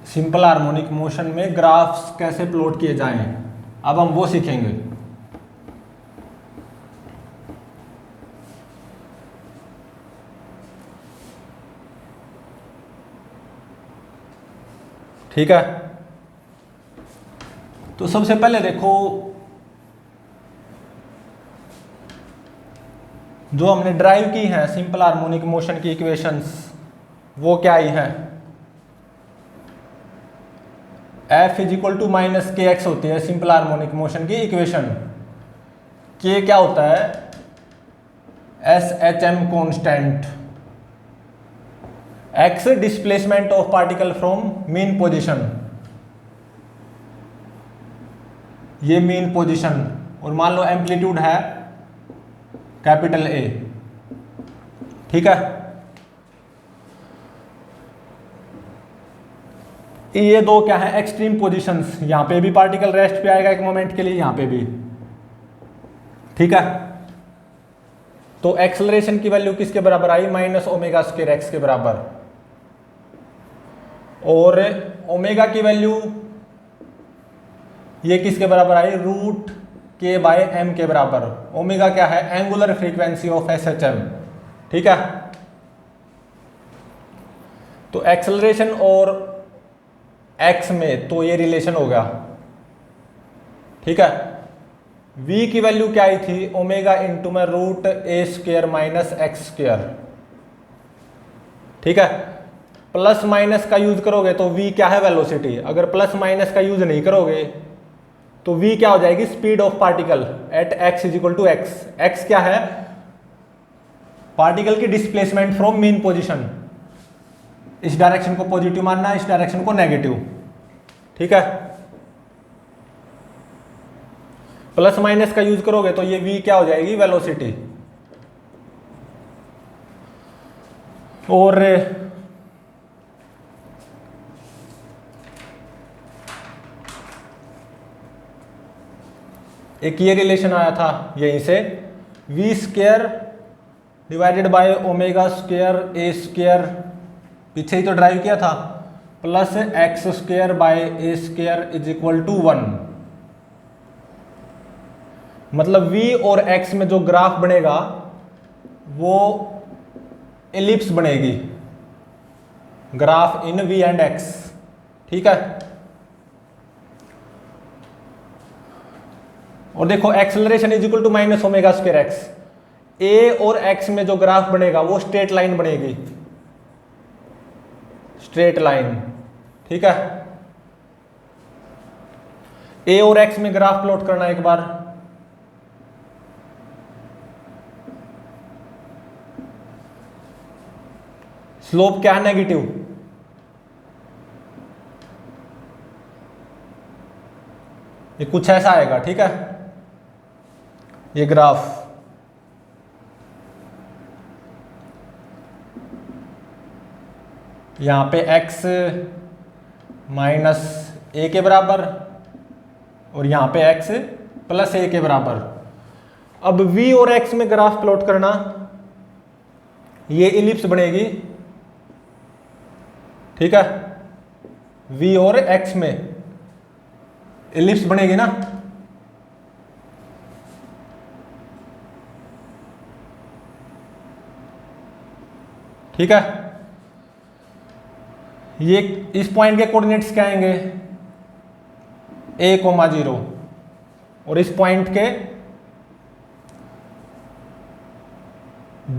सिंपल हार्मोनिक मोशन में ग्राफ्स कैसे प्लॉट किए जाएं, अब हम वो सीखेंगे। ठीक है, तो सबसे पहले देखो जो हमने ड्राइव की है सिंपल हार्मोनिक मोशन की इक्वेशंस, वो क्या आई है। F is equal to minus k x होती है सिंपल हार्मोनिक मोशन की इक्वेशन। के क्या होता है, S H M constant, x displacement of particle from mean position, ये मीन पोजीशन, और मान लो एम्पलीट्यूड है कैपिटल ए। ठीक है, ये दो क्या है एक्सट्रीम पोजीशंस, यहां पे भी पार्टिकल रेस्ट पे आएगा एक मोमेंट के लिए, यहां पे भी। ठीक है, तो एक्सेलरेशन की वैल्यू किसके बराबर आई, माइनस ओमेगा स्क्वायर एक्स के बराबर, और ओमेगा की वैल्यू ये किसके बराबर आई, रूट के बाय एम के बराबर। ओमेगा क्या है, angular frequency of S H M. ठीक है, तो एक्सेलरेशन और एक्स में तो ये रिलेशन हो गया। ठीक है, v की वैल्यू क्या आई थी, ओमेगा इंटू में रूट ए स्क्वायर माइनस एक्स स्क्वायर। ठीक है, प्लस माइनस का यूज करोगे तो v क्या है, वेलोसिटी। अगर प्लस माइनस का यूज नहीं करोगे तो v क्या हो जाएगी, speed of particle at x is equal to x. X क्या है, पार्टिकल की डिस्प्लेसमेंट फ्रॉम मीन पोजीशन। इस डायरेक्शन को पॉजिटिव मानना, इस डायरेक्शन को नेगेटिव। ठीक है, प्लस माइनस का यूज करोगे तो ये v क्या हो जाएगी, वेलोसिटी। और एक ये रिलेशन आया था यहीं से, v square divided by omega square a square, पीछे ही तो ड्राइव किया था, plus x square by a square is equal to 1। मतलब v और x में जो ग्राफ बनेगा वो एलिप्स बनेगी, graph in v and x। ठीक है, और देखो acceleration is equal to minus omega square x. a और x में जो ग्राफ बनेगा वो स्ट्रेट लाइन बनेगी, स्ट्रेट लाइन। ठीक है, a और x में ग्राफ प्लॉट करना एक बार। स्लोप क्या है, नेगेटिव। ये कुछ ऐसा आएगा। ठीक है, ये ग्राफ यहां पे x माइनस ए के बराबर और यहां पे x प्लस ए के बराबर। अब v और x में ग्राफ प्लॉट करना, ये इलिप्स बनेगी। ठीक है, v और x में इलिप्स बनेगी ना। ठीक है, ये इस पॉइंट के कोऑर्डिनेट्स क्या आएंगे, a,0 और इस पॉइंट के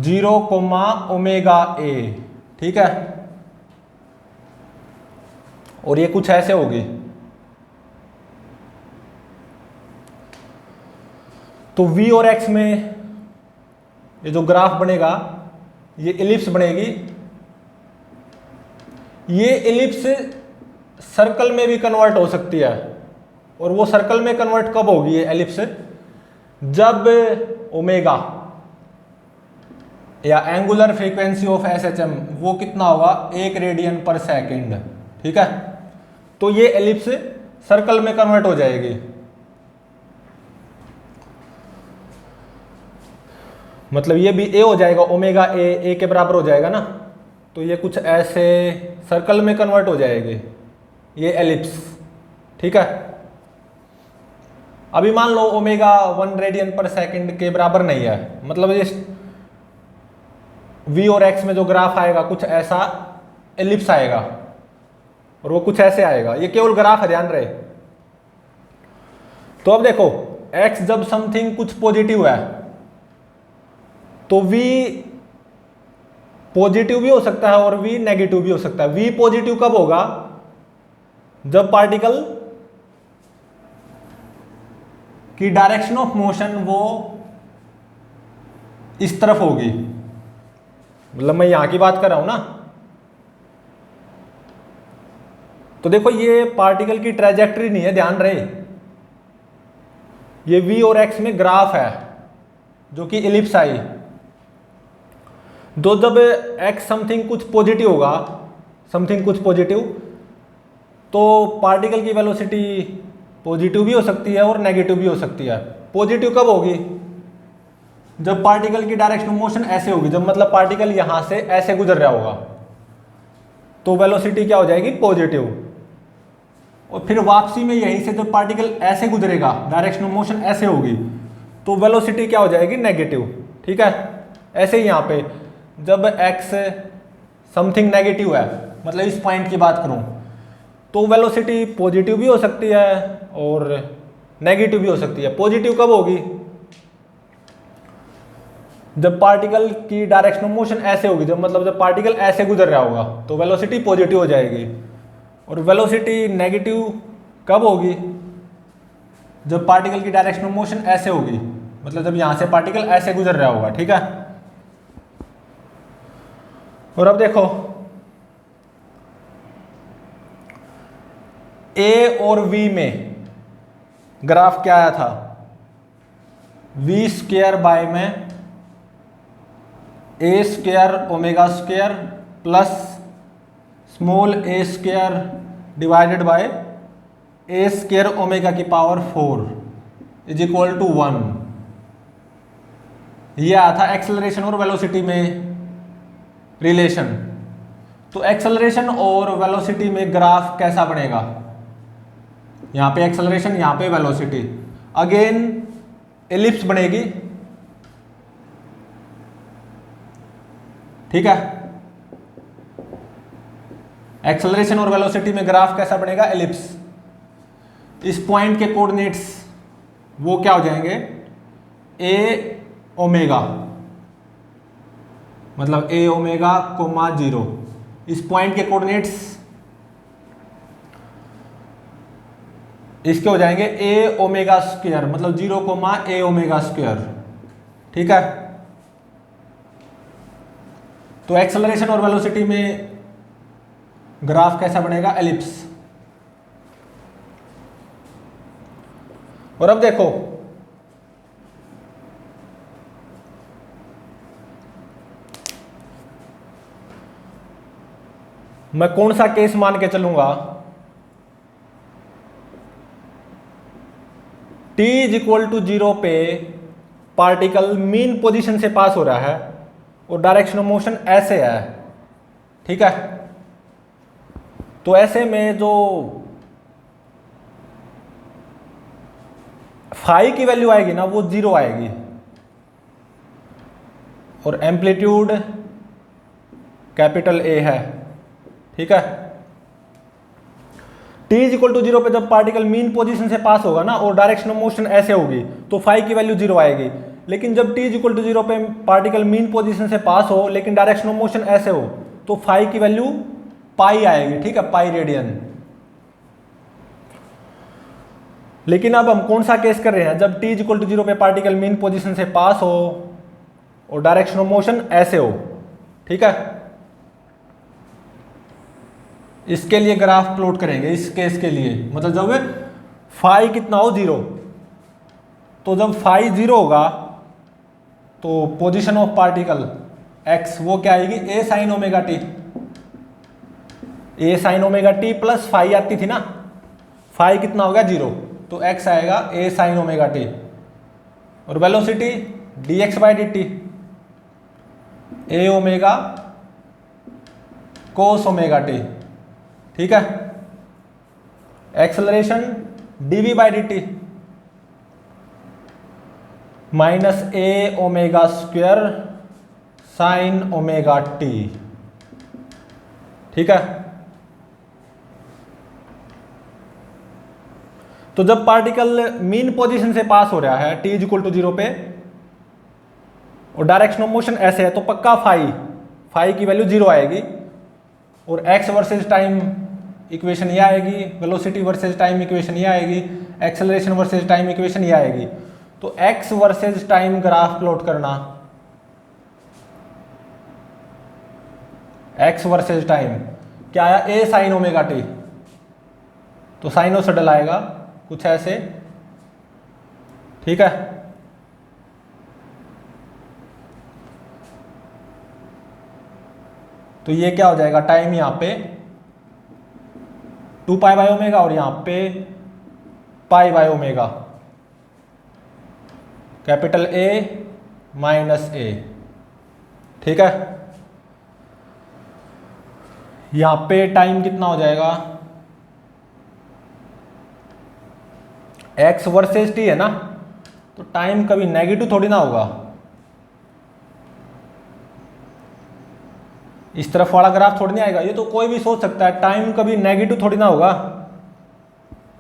0, ओमेगा a। ठीक है, और ये कुछ ऐसे होगी। तो v और x में ये जो ग्राफ बनेगा ये इलिप्स बनेगी। ये इलिप्स सर्कल में भी कन्वर्ट हो सकती है, और वो सर्कल में कन्वर्ट कब होगी ये एलिप्स, जब ओमेगा या एंगुलर फ्रीक्वेंसी ऑफ एसएचएम वो कितना होगा, 1 रेडियन पर सेकंड। ठीक है, तो ये एलिप्स सर्कल में कन्वर्ट हो जाएगी। मतलब ये भी ए हो जाएगा, ओमेगा ए के बराबर हो जाएगा ना, तो ये कुछ ऐसे सर्कल में कन्वर्ट हो जाएगी, ये एलिप्स। ठीक है, अभी मान लो ओमेगा 1 रेडियन पर सेकंड के बराबर नहीं है, मतलब ये v और x में जो ग्राफ आएगा कुछ ऐसा एलिप्स आएगा और वो कुछ ऐसे आएगा, ये केवल ग्राफ है, ध्यान रहे। तो अब देखो x जब समथिंग कुछ पॉजिटिव है तो v पॉजिटिव भी हो सकता है और v नेगेटिव भी हो सकता है। v पॉजिटिव कब होगा? जब पार्टिकल की डायरेक्शन ऑफ मोशन वो इस तरफ होगी, मतलब मैं यहां की बात कर रहा हूं ना। तो देखो ये पार्टिकल की ट्रेजेक्टरी नहीं है, ध्यान रहे, ये v और x में ग्राफ है जो कि एलिप्स आई। तो जब x समथिंग कुछ पॉजिटिव होगा, समथिंग कुछ पॉजिटिव, तो पार्टिकल की वेलोसिटी पॉजिटिव भी हो सकती है और नेगेटिव भी हो सकती है। पॉजिटिव कब होगी? जब पार्टिकल की डायरेक्शन ऑफ मोशन ऐसे होगी, जब मतलब पार्टिकल यहां से ऐसे गुजर रहा होगा तो वेलोसिटी क्या हो जाएगी? पॉजिटिव। और फिर वापसी में यहीं से जब पार्टिकल ऐसे गुजरेगा, डायरेक्शन ऑफ मोशन ऐसे होगी, तो वेलोसिटी क्या हो जाएगी? नेगेटिव। ठीक है, ऐसे ही यहाँ पे जब x समथिंग नेगेटिव है, मतलब इस पॉइंट की बात करूं, तो वेलोसिटी पॉजिटिव भी हो सकती है और नेगेटिव भी हो सकती है। पॉजिटिव कब होगी? जब पार्टिकल की डायरेक्शन ऑफ मोशन ऐसे होगी, जब मतलब जब पार्टिकल ऐसे गुजर रहा होगा तो वेलोसिटी पॉजिटिव हो जाएगी। और वेलोसिटी नेगेटिव कब होगी? जब पार्टिकल की डायरेक्शन ऑफ मोशन ऐसे होगी, मतलब जब यहां से पार्टिकल ऐसे गुजर रहा होगा। ठीक है, और अब देखो a और v में ग्राफ क्या आया था? v स्क्वायर बाय में a square omega square plus small a square divided bye a square omega की पावर 4 इज इक्वल टू 1। ये आया था एक्सेलरेशन और वेलोसिटी में रिलेशन। तो एक्सेलरेशन और वेलोसिटी में ग्राफ कैसा बनेगा? यहां पे एक्सेलरेशन, यहां पे वेलोसिटी, अगेन एलिप्स बनेगी। ठीक है, एक्सेलरेशन और वेलोसिटी में ग्राफ कैसा बनेगा? एलिप्स। इस पॉइंट के कोऑर्डिनेट्स वो क्या हो जाएंगे? a ओमेगा, मतलब a ओमेगा कोमा 0। इस पॉइंट के कोऑर्डिनेट्स इसके हो जाएंगे a ओमेगा स्क्वायर, मतलब 0 कोमा a ओमेगा स्क्वायर। ठीक है, तो एक्सेलरेशन और वेलोसिटी में ग्राफ कैसा बनेगा? एलिप्स। और अब देखो मैं कौन सा केस मान के चलूंगा? t इज इक्वल टू 0 पे पार्टिकल मीन पोजीशन से पास हो रहा है और डायरेक्शन ऑफ मोशन ऐसे है। ठीक है, तो ऐसे में जो फाई की वैल्यू आएगी ना वो 0 आएगी और एम्पलीट्यूड कैपिटल A है। ठीक है, t इज इक्वल टू 0 पे जब पार्टिकल मीन पोजीशन से पास होगा ना और डायरेक्शन ऑफ मोशन ऐसे होगी तो फाई की वैल्यू 0 आएगी। लेकिन जब t इज इक्वल टू 0 पे पार्टिकल मीन पोजीशन से पास हो लेकिन डायरेक्शन ऑफ मोशन ऐसे हो तो फाई की वैल्यू पाई आएगी। ठीक है, पाई रेडियन। लेकिन अब हम कौन सा केस कर रहे हैं? जब t इज इक्वल टू 0 पे पार्टिकल मीन पोजीशन से पास हो और डायरेक्शन ऑफ मोशन ऐसे हो। ठीक है, इसके लिए ग्राफ प्लॉट करेंगे इस केस के लिए, मतलब जब फाई कितना हो? 0। तो जब फाई 0 होगा तो पोजीशन ऑफ पार्टिकल x वो क्या आएगी? a sine omega t. a sine omega t plus phi आती थी ना, फाई कितना होगा? 0, तो x आएगा a साइन ओमेगा टी। और velocity dx by dt, a omega cos omega t, ठीक है। Acceleration d v by d t minus a omega square sine omega t, ठीक है। तो जब पार्टिकल मीन पोजीशन से पास हो रहा है टी इज इक्वल टू 0 पे और डायरेक्शन ऑफ मोशन ऐसे है, तो पक्का फाई की वैल्यू 0 आएगी और एक्स वर्सेज टाइम इक्वेशन ये आएगी, वेलोसिटी वर्सेज टाइम इक्वेशन ये आएगी, एक्सेलरेशन वर्सेज टाइम इक्वेशन ये आएगी। तो x versus time graph plot करना, एक्स वर्सेज टाइम क्या आया, ए साइन ओमेगा टी, तो साइनोसॉइडल आएगा कुछ ऐसे, ठीक है। तो ये क्या हो जाएगा, टाइम यहां पे 2 पाई बाई ओमेगा और यहां पे pi by omega, capital A minus a, ठीक है। यहां पे टाइम कितना हो जाएगा, एक्स वर्सेस टी है ना, तो टाइम कभी नेगेटिव थोड़ी ना होगा, इस तरफ वाला ग्राफ थोड़ी नहीं आएगा। ये तो कोई भी सोच सकता है, टाइम कभी नेगेटिव थोड़ी ना होगा,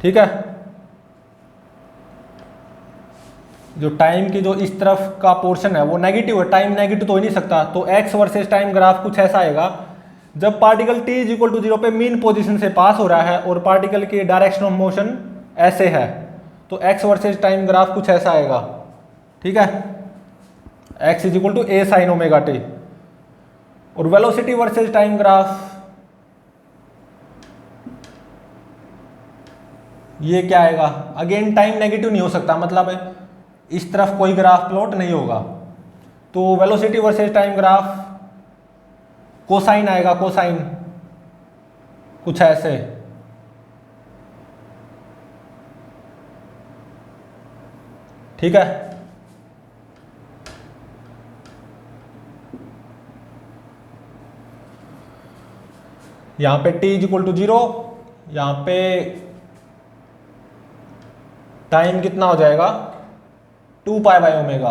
ठीक है। जो टाइम की जो इस तरफ का पोर्शन है वो नेगेटिव है, टाइम नेगेटिव तो हो ही नहीं सकता। तो एक्स वर्सेस टाइम ग्राफ कुछ ऐसा आएगा, जब particle t is equal to 0 पे मीन पोजीशन से पास हो रहा है और पार्टिकल की डायरेक्शन ऑफ मोशन ऐसे है, तो एक्स वर्सेज टाइम ग्राफ कुछ ऐसा आएगा, ठीक है। X is equal to a sine omega t. और वेलोसिटी वर्सेज टाइम ग्राफ ये क्या आएगा, अगेन टाइम नेगेटिव नहीं हो सकता, मतलब इस तरफ कोई ग्राफ प्लॉट नहीं होगा। तो velocity versus time graph cosine आएगा, कोसाइन कुछ ऐसे, ठीक है। यहां पे t इज इक्वल टू 0, यहां पे टाइम कितना हो जाएगा 2 पाई बाई ओमेगा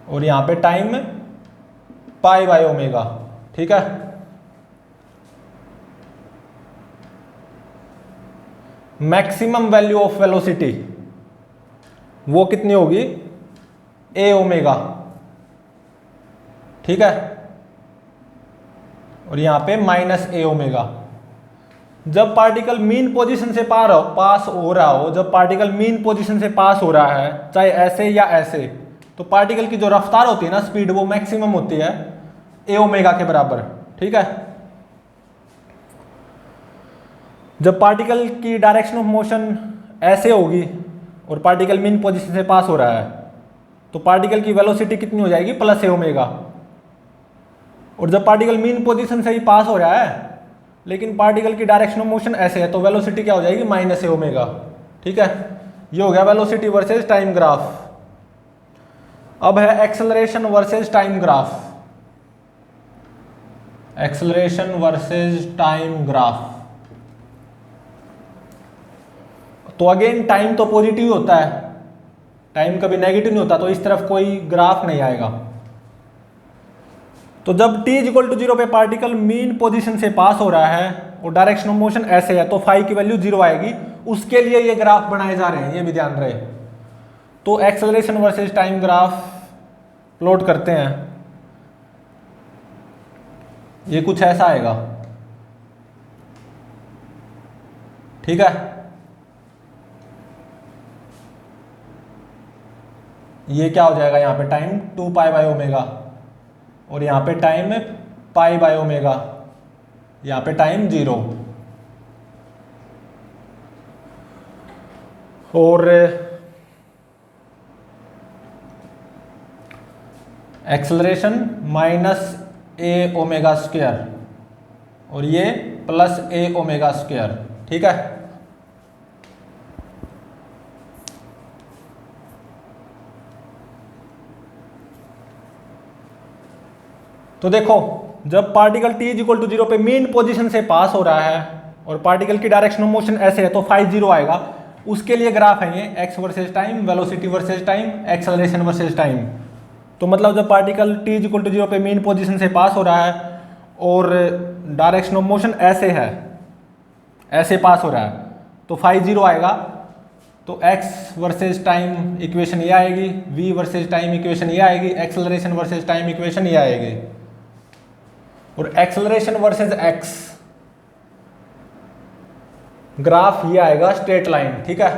और यहां पे टाइम पाई बाई ओमेगा, ठीक है। मैक्सिमम वैल्यू ऑफ वेलोसिटी वो कितनी होगी, ए ओमेगा, ठीक है। और यहां पे माइनस ए ओमेगा। जब पार्टिकल मीन पोजीशन से पास हो रहा हो, जब पार्टिकल मीन पोजीशन से पास हो रहा है, चाहे ऐसे या ऐसे, तो पार्टिकल की जो रफ्तार होती है ना, स्पीड, वो मैक्सिमम होती है ए ओमेगा के बराबर, ठीक है। जब पार्टिकल की डायरेक्शन ऑफ मोशन ऐसे होगी और पार्टिकल मीन पोजीशन से पास हो रहा है, तो पार्टिकल की वेलोसिटी कितनी हो जाएगी, प्लस ए ओमेगा। और जब पार्टिकल मीन पोजीशन से ही पास हो रहा है लेकिन पार्टिकल की डायरेक्शन ऑफ मोशन ऐसे है, तो वेलोसिटी क्या हो जाएगी, माइनस ए ओमेगा, ठीक है। ये हो गया वेलोसिटी वर्सेस टाइम ग्राफ। अब है acceleration versus time graph, acceleration versus time graph. तो अगेन टाइम तो पॉजिटिव होता है, टाइम कभी नेगेटिव नहीं होता, तो इस तरफ कोई ग्राफ नहीं आएगा। तो जब t इज इक्वल टू 0 पे पार्टिकल मीन पोजीशन से पास हो रहा है और डायरेक्शन ऑफ मोशन ऐसे है, तो फाई की वैल्यू 0 आएगी, उसके लिए ये ग्राफ बनाए जा रहे हैं, ये भी ध्यान रहे। तो acceleration versus time graph plot करते हैं, ये कुछ ऐसा आएगा, ठीक है। ये क्या हो जाएगा, यहां पे टाइम 2 पाई बाई ओमेगा और यहां पे टाइम पाई बाई ओमेगा, यहां पे टाइम 0। और acceleration minus a omega square और ये प्लस ए ओमेगा स्क्वायर, ठीक है। तो देखो जब particle t is equal to 0 पे मीन पोजीशन से पास हो रहा है और पार्टिकल की डायरेक्शन ऑफ मोशन ऐसे है तो फाई 0 आएगा। उसके लिए ग्राफ है ये x versus time, velocity versus time, acceleration versus time. तो मतलब जब particle t is equal to 0 पे मीन पोजीशन से पास हो रहा है और डायरेक्शन ऑफ मोशन ऐसे है, ऐसे पास हो रहा है तो फाई 0 आएगा। तो x वर्सेस टाइम इक्वेशन ये आएगी, v वर्सेस टाइम इक्वेशन ये आएगी, एक्सेलरेशन वर्सेस टाइम इक्वेशन ये आएगी। और एक्सेलरेशन वर्सेस x ग्राफ ये आएगा स्ट्रेट लाइन, ठीक है।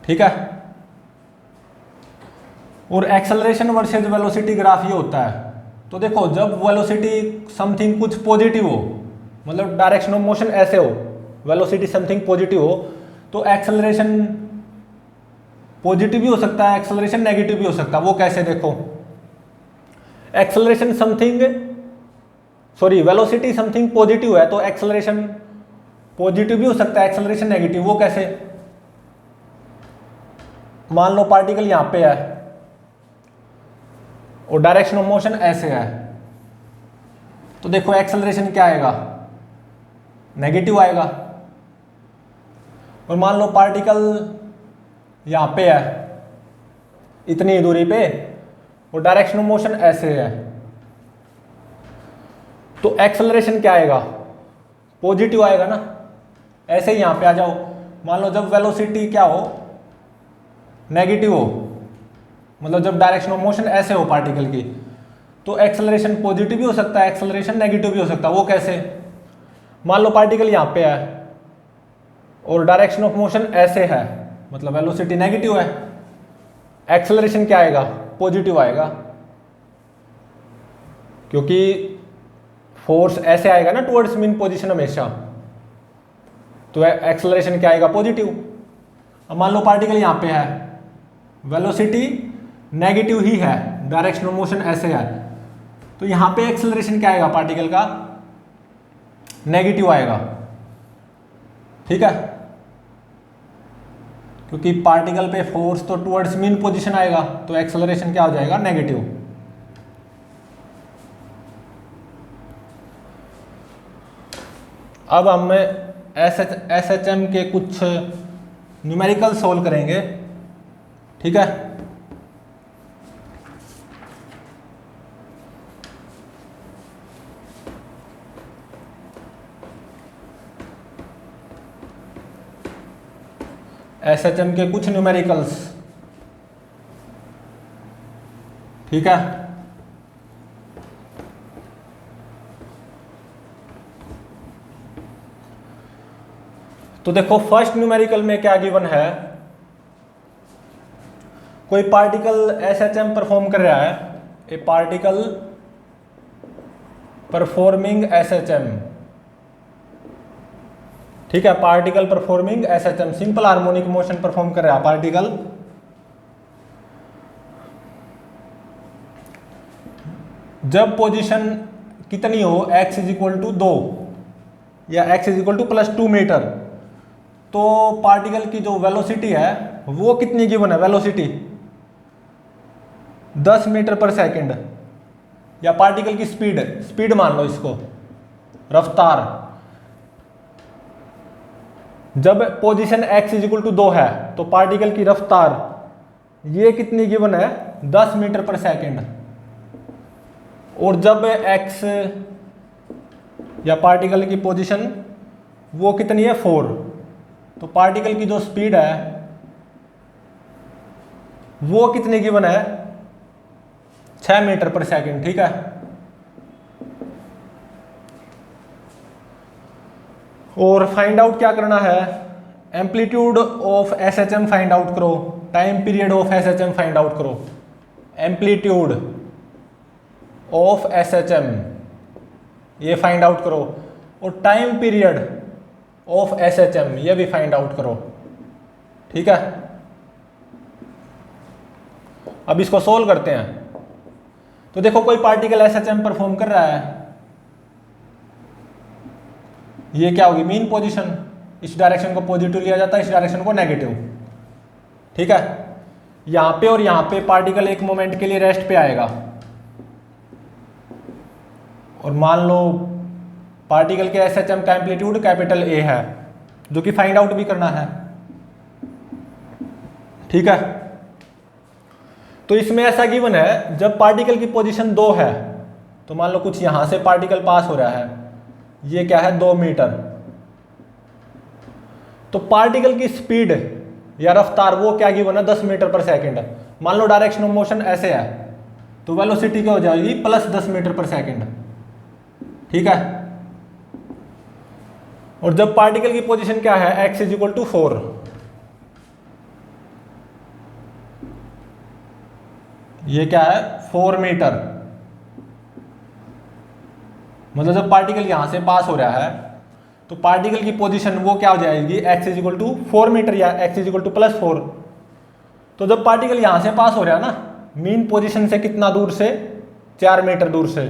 ठीक है। और एक्सेलरेशन वर्सेस वेलोसिटी ग्राफ ये होता है। तो देखो जब वेलोसिटी समथिंग कुछ पॉजिटिव हो, मतलब डायरेक्शन ऑफ मोशन ऐसे हो, वेलोसिटी समथिंग पॉजिटिव हो, तो एक्सेलरेशन पॉजिटिव भी हो सकता है, एक्सेलरेशन नेगेटिव भी हो सकता है। वो कैसे देखो, acceleration something sorry velocity something positive है तो एक्सेलरेशन पॉजिटिव भी हो सकता है, एक्सेलरेशन नेगेटिव। वो कैसे, मान लो पार्टिकल यहां पे है और डायरेक्शन ऑफ मोशन ऐसे है, तो देखो एक्सेलरेशन क्या आएगा, नेगेटिव आएगा। और मान लो पार्टिकल यहां पे है इतनी दूरी पे और डायरेक्शन ऑफ मोशन ऐसे है, तो एक्सेलरेशन क्या आएगा, पॉजिटिव आएगा ना। ऐसे ही यहां पे आ जाओ, मान लो जब वेलोसिटी क्या हो, नेगेटिव हो, मतलब जब डायरेक्शन ऑफ मोशन ऐसे हो पार्टिकल की, तो एक्सेलरेशन पॉजिटिव भी हो सकता है, एक्सेलरेशन नेगेटिव भी हो सकता है। वो कैसे, मान लो पार्टिकल यहां पे है और डायरेक्शन ऑफ मोशन ऐसे है, मतलब वेलोसिटी नेगेटिव है, एक्सेलरेशन क्या आएगा, पॉजिटिव आएगा, क्योंकि फोर्स ऐसे आएगा ना टुवर्ड्स मीन पोजीशन हमेशा, तो एक्सेलरेशन क्या आएगा, पॉजिटिव। अब मान लो पार्टिकल यहां पे है, वेलोसिटी नेगेटिव ही है, डायरेक्शन ऑफ मोशन ऐसे है, तो यहां पे एक्सेलरेशन क्या आएगा, पार्टिकल का नेगेटिव आएगा, ठीक है, क्योंकि पार्टिकल पे फोर्स तो टुवर्ड्स मीन पोजीशन आएगा, तो एक्सेलरेशन क्या हो जाएगा, नेगेटिव। अब हम SHM के कुछ न्यूमेरिकल सोल्व करेंगे, ठीक है। SHM के कुछ न्यूमेरिकल्स, ठीक है। तो देखो फर्स्ट न्यूमेरिकल में क्या गिवन है, कोई पार्टिकल SHM परफॉर्म कर रहा है, ए पार्टिकल परफॉर्मिंग SHM, ठीक है, particle performing SHM simple harmonic motion perform कर रहा है पार्टिकल, जब पोजीशन कितनी हो, x इज इक्वल टू 2 या x is equal to +2 metre, तो पार्टिकल की जो वेलोसिटी है वो कितनी गिवन है, वेलोसिटी 10 मीटर पर सेकंड, या पार्टिकल की स्पीड मान लो इसको, रफ्तार, जब position x is equal to 2 है तो पार्टिकल की रफ्तार ये कितनी गिवन है, 10 मीटर पर सेकंड। और जब x या पार्टिकल की पोजीशन वो कितनी है, 4, तो पार्टिकल की जो स्पीड है वो कितनी गिवन है, 6 मीटर पर सेकंड, ठीक है। और फाइंड आउट क्या करना है, amplitude of SHM find out करो, time period of SHM find out करो, एम्पलीट्यूड ऑफ SHM ये फाइंड आउट करो, और टाइम पीरियड ऑफ SHM ये भी फाइंड आउट करो, ठीक है। अब इसको सोल्व करते हैं। तो देखो कोई पार्टिकल SHM परफॉर्म कर रहा है, ये क्या होगी, मीन पोजीशन, इस डायरेक्शन को पॉजिटिव लिया जाता है, इस डायरेक्शन को नेगेटिव, ठीक है। यहाँ पे और यहाँ पे पार्टिकल एक मोमेंट के लिए रेस्ट पे आएगा, और मान लो पार्टिकल के SHM का एम्पलीट्यूड कैपिटल A है, जो कि फाइंड आउट भी करना है। ठीक है, तो इसमें ऐसा गिवन है, जब पार्टिकल की पोजीशन 2 है, तो मान लो कुछ यहां से पार्टिकल पास हो रहा है, ये क्या है 2 मीटर, तो पार्टिकल की स्पीड या रफ्तार वो क्या गिवन है 10 मीटर पर सेकंड। मान लो डायरेक्शन ऑफ मोशन ऐसे है, तो वेलोसिटी क्या हो जाएगी प्लस 10 मीटर पर सेकंड। ठीक है, और जब पार्टिकल की पोजीशन क्या है x = 4, ये क्या है 4 मीटर, मतलब जब पार्टिकल यहां से पास हो रहा है तो पार्टिकल की पोजीशन वो क्या हो जाएगी x = 4 मीटर या x = +4। तो जब पार्टिकल यहां से पास हो रहा है ना मीन पोजीशन से कितना दूर से 4 मीटर दूर से,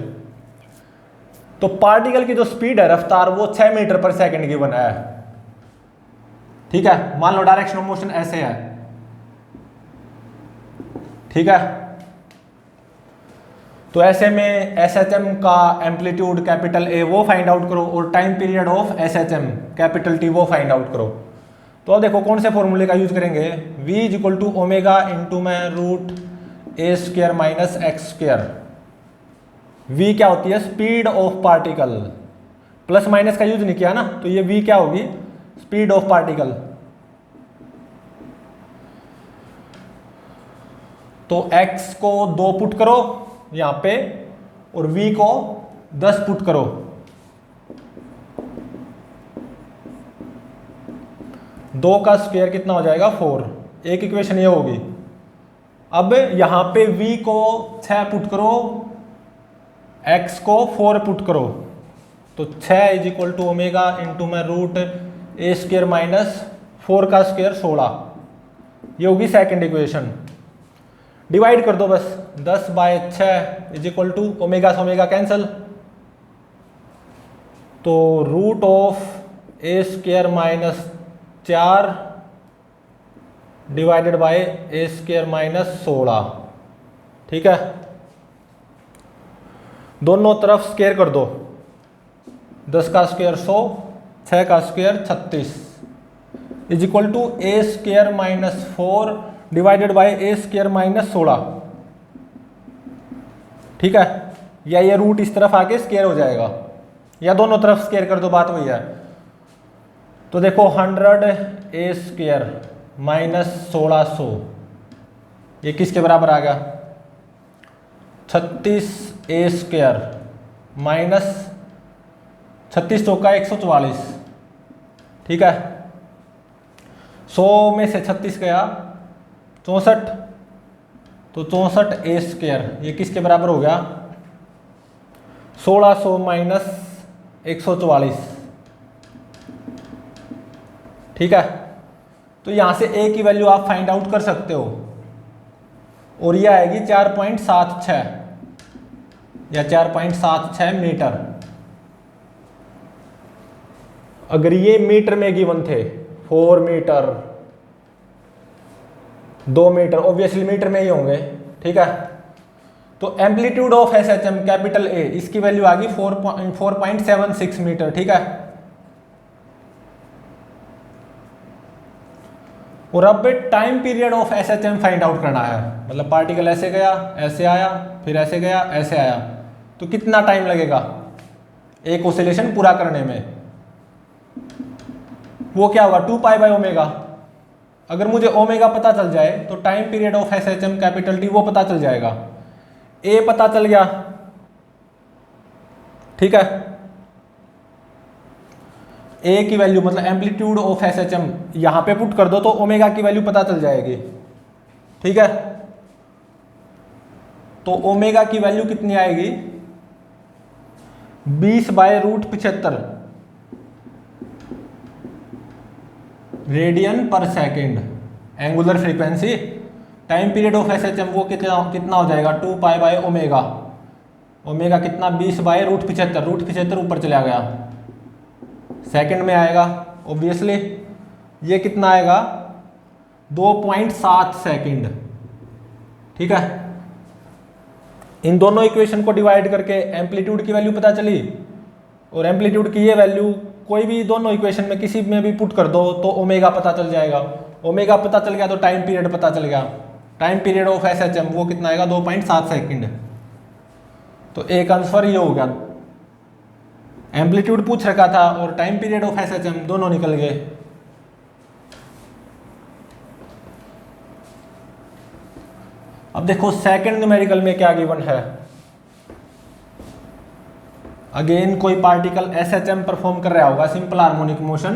तो पार्टिकल की जो स्पीड है रफ्तार वो 6 मीटर पर सेकंड की बना है। ठीक है, मान लो डायरेक्शन ऑफ मोशन ऐसे है। ठीक है, तो ऐसे में SHM का एम्पलीट्यूड कैपिटल A वो फाइंड आउट करो और time period of SHM capital T वो फाइंड आउट करो। तो अब देखो कौन से फॉर्मूले का यूज करेंगे, V = ओमेगा इंटू में √A² - x²। V क्या होती है speed of particle, plus minus का यूज नहीं किया ना, तो ये V क्या होगी स्पीड ऑफ पार्टिकल। तो x को 2 पुट करो यहां पे और V को 10 पुट करो, दो का स्क्वायर कितना हो जाएगा 4। एक इक्वेशन ये होगी। अब यहां पे V को 6 पुट करो, x को 4 पुट करो, तो 6 = ओमेगा इंटू में √A² - 4 का स्क्वायर 16, ये होगी सेकंड इक्वेशन। डिवाइड कर दो बस, 10/6 = ओमेगा से ओमेगा कैंसल, तो √A² - 4 डिवाइडेड बाय A² - 16। ठीक है, दोनों तरफ स्क्वायर कर दो, 10 का स्क्वायर 100, 6 का square 36 = A² - 4 divided by A² - 16। ठीक है, या ये रूट इस तरफ आके स्क्वायर हो जाएगा, या दोनों तरफ स्क्वायर कर दो, बात वही है। तो देखो 100A² - 1600 ये किसके बराबर आ गया 36A² - 36 चौका 144। ठीक है, 100 में से 36 गया 64, तो 64A², ये किसके बराबर हो गया 1600 - 144। ठीक है, तो यहां से A की वैल्यू आप फाइंड आउट कर सकते हो, और ये आएगी 4.76 या 4.76 मीटर। अगर ये मीटर में गिवन थे 4 मीटर 2 मीटर, ऑब्वियसली मीटर में ही होंगे। ठीक है, तो amplitude of SHM capital A इसकी वैल्यू आ गई 4.76 मीटर। ठीक है, और अब time period of SHM find out करना है, मतलब पार्टिकल ऐसे गया, ऐसे आया, फिर ऐसे गया, ऐसे आया, तो कितना टाइम लगेगा एक ऑसिलेशन पूरा करने में। वो क्या होगा 2π/ओमेगा। अगर मुझे ओमेगा पता चल जाए तो time period of SHM capital T वो पता चल जाएगा। A पता चल गया। ठीक है, A की वैल्यू मतलब एम्पलीट्यूड ऑफ SHM यहां पे पुट कर दो तो ओमेगा की वैल्यू पता चल जाएगी। ठीक है, तो ओमेगा की वैल्यू कितनी आएगी 20/√75 रेडियन पर second angular frequency. Time period of SHM वो कितना हो जाएगा 2π/ओमेगा। ओमेगा कितना 20/√75, √75 ऊपर चला गया, सेकंड में आएगा ऑब्वियसली। ये कितना आएगा 2.7 सेकंड। ठीक है, इन दोनों इक्वेशन को डिवाइड करके एम्पलीट्यूड की वैल्यू पता चली, और एम्पलीट्यूड की ये वैल्यू कोई भी दोनों इक्वेशन में किसी में भी पुट कर दो तो ओमेगा पता चल जाएगा। ओमेगा पता चल गया तो टाइम पीरियड पता चल गया। टाइम पीरियड ऑफ एसएचएम वो कितना आएगा, 2.7 सेकंड। तो एक आंसर ये हो गया, एम्पलीट्यूड पूछ रखा था और टाइम पीरियड ऑफ एसएचएम दोनों निकल गए। अब देखो सेकंड न्यूमेरिकल में क्या गिवन है। अगेन कोई पार्टिकल एसएचएम परफॉर्म कर रहा होगा, simple harmonic motion.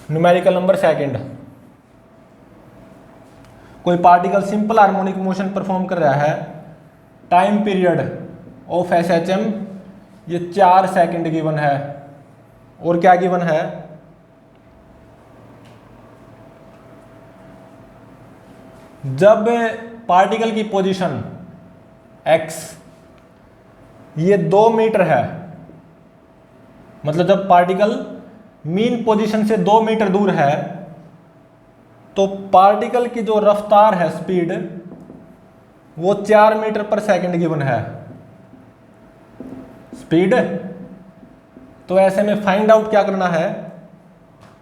Numerical number second, कोई particle simple harmonic motion perform कर रहा है, टाइम पीरियड ऑफ एसएचएम ये 4 सेकंड गिवन है, और क्या गिवन है, जब पार्टिकल की पोजीशन x ये 2 मीटर है, मतलब जब पार्टिकल मीन पोजीशन से 2 मीटर दूर है तो पार्टिकल की जो रफ्तार है, स्पीड, वो 4 मीटर पर सेकंड गिवन है स्पीड। तो ऐसे में फाइंड आउट क्या करना है,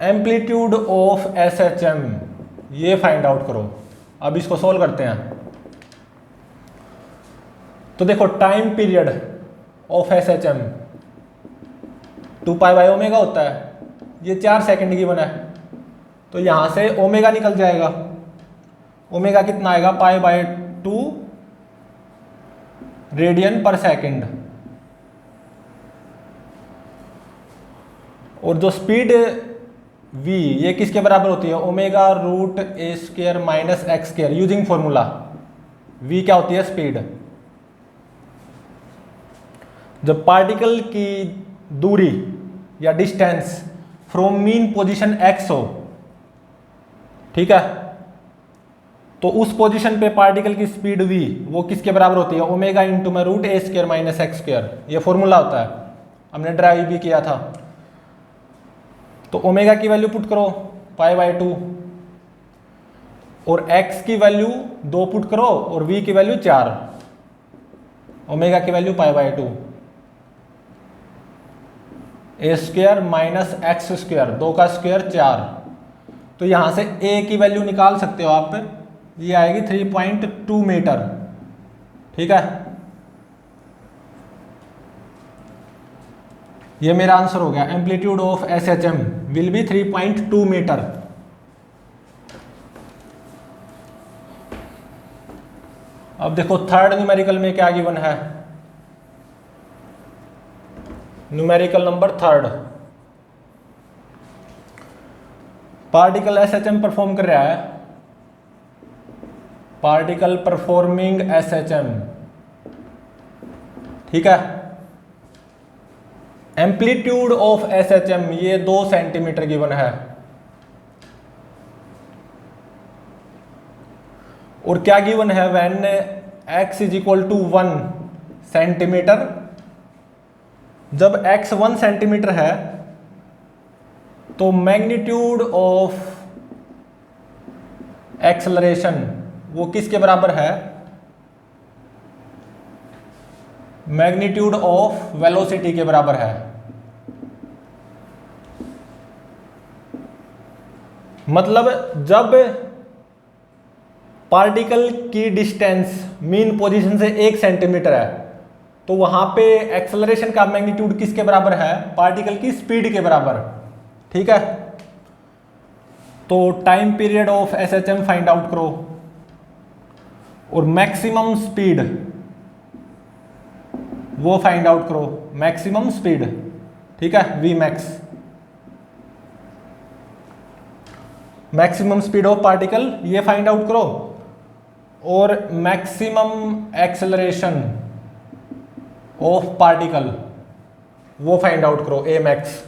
एम्पलीट्यूड ऑफ एसएचएम ये फाइंड आउट करो। अब इसको सोल्व करते हैं। तो देखो time period of SHM 2 pi by omega होता है, ये 4 सेकंड गिवन है, तो यहां से ओमेगा निकल जाएगा। ओमेगा कितना आएगा, pi by 2 radian per second. और जो स्पीड v ये किसके बराबर होती है, ओमेगा रूट ए square minus x square, using formula. v क्या होती है, स्पीड। जब पार्टिकल की दूरी या distance from mean position x हो, ठीक है, तो उस पोजीशन पे पार्टिकल की स्पीड v वो किसके बराबर होती है, ओमेगा इंटू में रूट ए स्क्वायर माइनस एक्स स्क्वायर, ये फॉर्मूला होता है, हमने ड्राइव भी किया था। तो ओमेगा की वैल्यू पुट करो पाई बाई 2, और x की वैल्यू 2 पुट करो, और v की वैल्यू 4, ओमेगा की value pi by 2, A square minus x square, 2 का स्क्वायर 4। तो यहां से a की वैल्यू निकाल सकते हो आप, ये आएगी 3.2 मीटर, ठीक है। ये मेरा आंसर हो गया, amplitude of SHM will be 3.2 metre. अब देखो थर्ड न्यूमेरिकल में क्या गिवन है, numerical number third, particle SHM perform कर रहा है, पार्टिकल परफॉर्मिंग एसएचएम, ठीक है। एम्पलीट्यूड ऑफ एसएचएम ये 2 सेंटीमीटर गिवन है, और क्या गिवन है, when x is equal to 1 centimetre, जब x 1 सेंटीमीटर है तो मैग्नीट्यूड ऑफ एक्सेलरेशन वो किसके बराबर है, मैग्नीट्यूड ऑफ वेलोसिटी के बराबर है। मतलब जब पार्टिकल की डिस्टेंस मीन पोजीशन से 1 सेंटीमीटर है तो वहां पे एक्सेलरेशन का मैग्नीट्यूड किसके बराबर है, पार्टिकल की स्पीड के बराबर, ठीक है। तो time period of SHM find out करो, और मैक्सिमम स्पीड वो फाइंड आउट करो, मैक्सिमम स्पीड, ठीक है, v max, maximum speed of particle ये फाइंड आउट करो, और मैक्सिमम एक्सेलरेशन ऑफ पार्टिकल वो फाइंड आउट करो, ए मैक्स।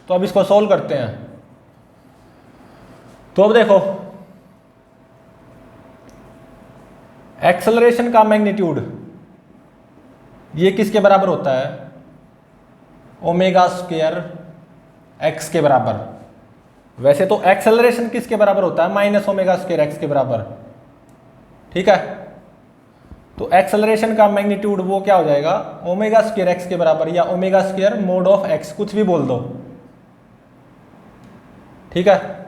तो अब इसको सॉल्व करते हैं। तो अब देखो एक्सेलरेशन का मैग्नीट्यूड ये किसके बराबर होता है, ओमेगा स्क्वायर एक्स के बराबर, वैसे तो एक्सेलरेशन किसके बराबर होता है, माइनस ओमेगा स्क्वायर एक्स के बराबर, ठीक है। तो एक्सेलरेशन का मैग्नीट्यूड वो क्या हो जाएगा, ओमेगा स्क्वायर एक्स के बराबर, या omega square mode of x, कुछ भी बोल दो, ठीक है।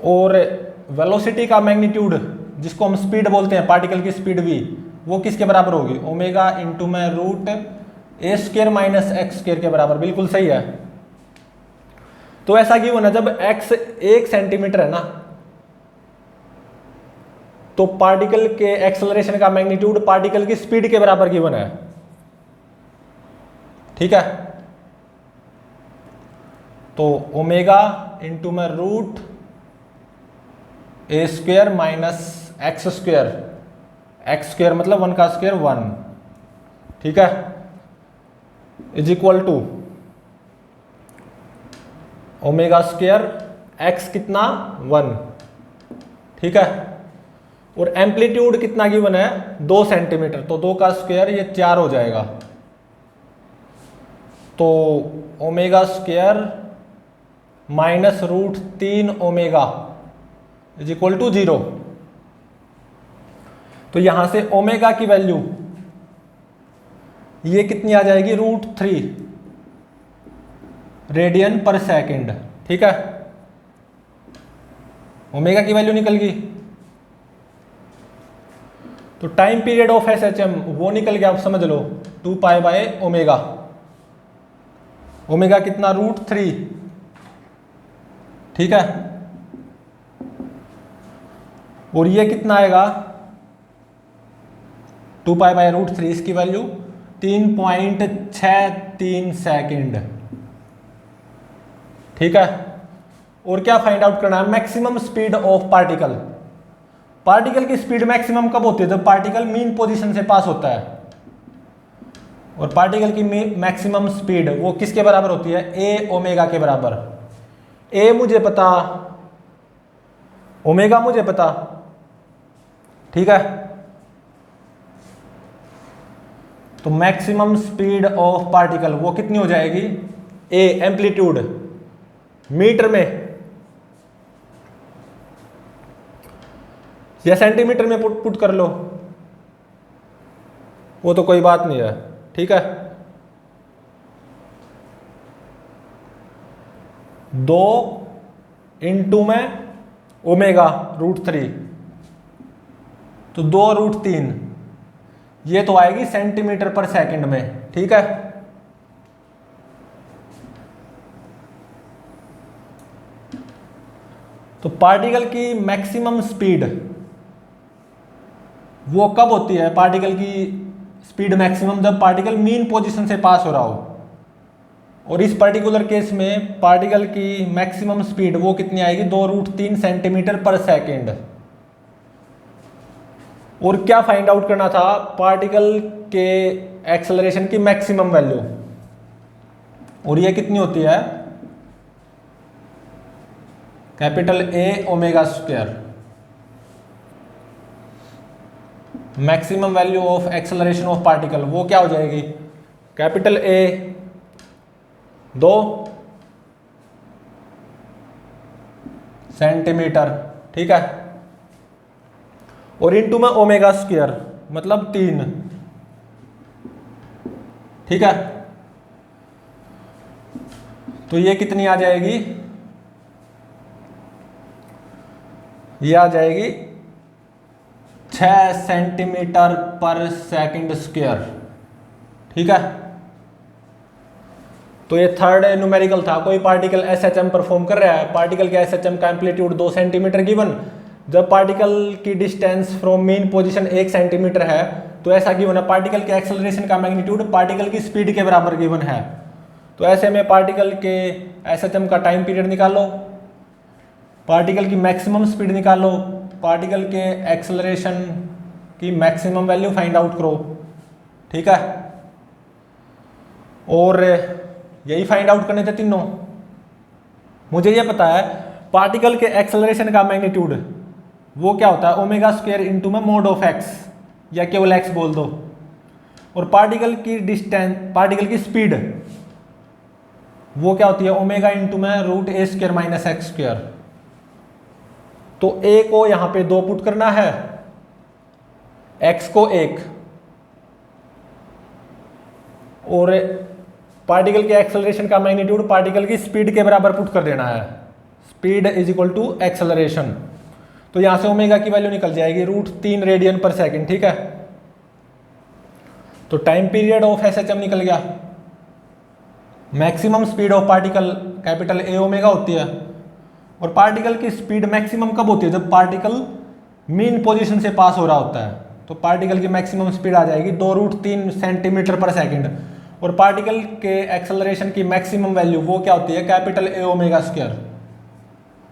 और वेलोसिटी का मैग्नीट्यूड, जिसको हम स्पीड बोलते हैं, पार्टिकल की स्पीड भी, वो किसके बराबर होगी, ओमेगा इंटू में रूट ए स्क्वायर माइनस एक्स स्क्वायर के बराबर, बिल्कुल सही है। तो ऐसा क्यों ना, जब एक्स 1 सेंटीमीटर है ना, तो पार्टिकल के एक्सेलरेशन का मैग्नीट्यूड पार्टिकल की स्पीड के बराबर गिवन है, ठीक है। तो ओमेगा इंटू में रूट ए square minus x square, x square मतलब 1 का स्क्वायर 1, ठीक है, is equal to omega square x कितना 1, ठीक है। और एम्पलीट्यूड कितना गिवन है 2 सेंटीमीटर, तो 2 का स्क्वायर ये 4 हो जाएगा। तो omega square minus root 3 omega is equal to 0। तो यहां से ओमेगा की वैल्यू ये कितनी आ जाएगी, रूट 3 रेडियन पर सेकेंड, ठीक है। ओमेगा की वैल्यू निकल गई। तो टाइम पीरियड ऑफ एसएचएम वो निकल गया, आप समझ लो 2 पाई बाय ओमेगा, ओमेगा कितना रूट 3, ठीक है। और ये कितना आएगा 2 पाई बाय रूट 3, इसकी वैल्यू 3.63 सेकेंड, ठीक है। और क्या फाइंड आउट करना है, maximum speed of particle. Particle की स्पीड मैक्सिमम कब होती है, जब पार्टिकल मीन पोजीशन से पास होता है। और पार्टिकल की मैक्सिमम स्पीड वो किसके बराबर होती है, ए ओमेगा के बराबर। ए मुझे पता, ओमेगा मुझे पता, ठीक है। तो मैक्सिमम स्पीड ऑफ पार्टिकल वो कितनी हो जाएगी, ए एम्पलीट्यूड मीटर में या सेंटीमीटर में पुट कर लो, वो तो कोई बात नहीं है, ठीक है। 2 इंटू में ओमेगा रूट 3, तो 2 रूट 3, ये तो आएगी सेंटीमीटर पर सेकंड में, ठीक है। तो पार्टिकल की मैक्सिमम स्पीड वो कब होती है, पार्टिकल की स्पीड मैक्सिमम जब पार्टिकल मीन पोजीशन से पास हो रहा हो। और इस पर्टिकुलर केस में पार्टिकल की मैक्सिमम स्पीड वो कितनी आएगी, 2 रूट 3 सेंटीमीटर पर सेकेंड। और क्या फाइंड आउट करना था, पार्टिकल के एक्सेलरेशन की मैक्सिमम वैल्यू, और ये कितनी होती है, capital A omega square. Maximum value of acceleration of particle वो क्या हो जाएगी, कैपिटल ए 2 सेंटीमीटर, ठीक है। और इनटू में ओमेगा स्क्वायर मतलब 3, ठीक है। तो ये कितनी आ जाएगी, ये आ जाएगी 6 सेंटीमीटर पर सेकंड स्क्वायर, ठीक है। तो ये थर्ड न्यूमेरिकल था, कोई पार्टिकल एसएचएम परफॉर्म कर रहा है, पार्टिकल के एसएचएम का एम्पलीट्यूड 2 सेंटीमीटर गिवन, जब पार्टिकल की distance from main position 1 centimetre है, तो ऐसा गिवन है पार्टिकल के एक्सेलरेशन का मैग्नीट्यूड पार्टिकल की स्पीड के बराबर गिवन है। तो ऐसे में पार्टिकल के एसएचएम का टाइम पीरियड निकालो, पार्टिकल की मैक्सिमम स्पीड निकालो, पार्टिकल के एक्सेलरेशन की मैक्सिमम वैल्यू फाइंड आउट करो, ठीक है। और यही फाइंड आउट करने थे तीनों। मुझे ये पता है पार्टिकल के एक्सेलरेशन का मैग्नीट्यूड वो क्या होता है, ओमेगा स्क्वायर इंटू में मोड ऑफ एक्स, या केवल एक्स बोल दो। और पार्टिकल की डिस्टेंस, पार्टिकल की स्पीड वो क्या होती है ओमेगा इंटू में रूट ए स्क्वायर माइनस एक्स स्क्वायर। तो ए को यहां पे 2 पुट करना है, एक्स को 1, और पार्टिकल के एक्सेलरेशन का मैग्नीट्यूड पार्टिकल की स्पीड के बराबर पुट कर देना है। Speed is equal to acceleration. तो यहां से ओमेगा की वैल्यू निकल जाएगी √3 रेडियन पर सेकेंड। ठीक है, तो टाइम पीरियड ऑफ एसएचएम निकल गया। Maximum speed of particle capital A omega होती है, और पार्टिकल की स्पीड मैक्सिमम कब होती है, जब पार्टिकल मीन पोजीशन से पास हो रहा होता है। तो पार्टिकल की मैक्सिमम स्पीड आ जाएगी 2√3 सेंटीमीटर पर सेकेंड, और पार्टिकल के एक्सेलरेशन की मैक्सिमम वैल्यू वो क्या होती है कैपिटल ए ओमेगा स्क्वायर,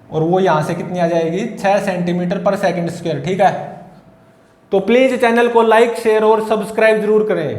और वो यहां से कितनी आ जाएगी 6 सेंटीमीटर पर सेकेंड स्क्वायर। ठीक है, तो प्लीज चैनल को लाइक शेयर और सब्सक्राइब जरूर करें।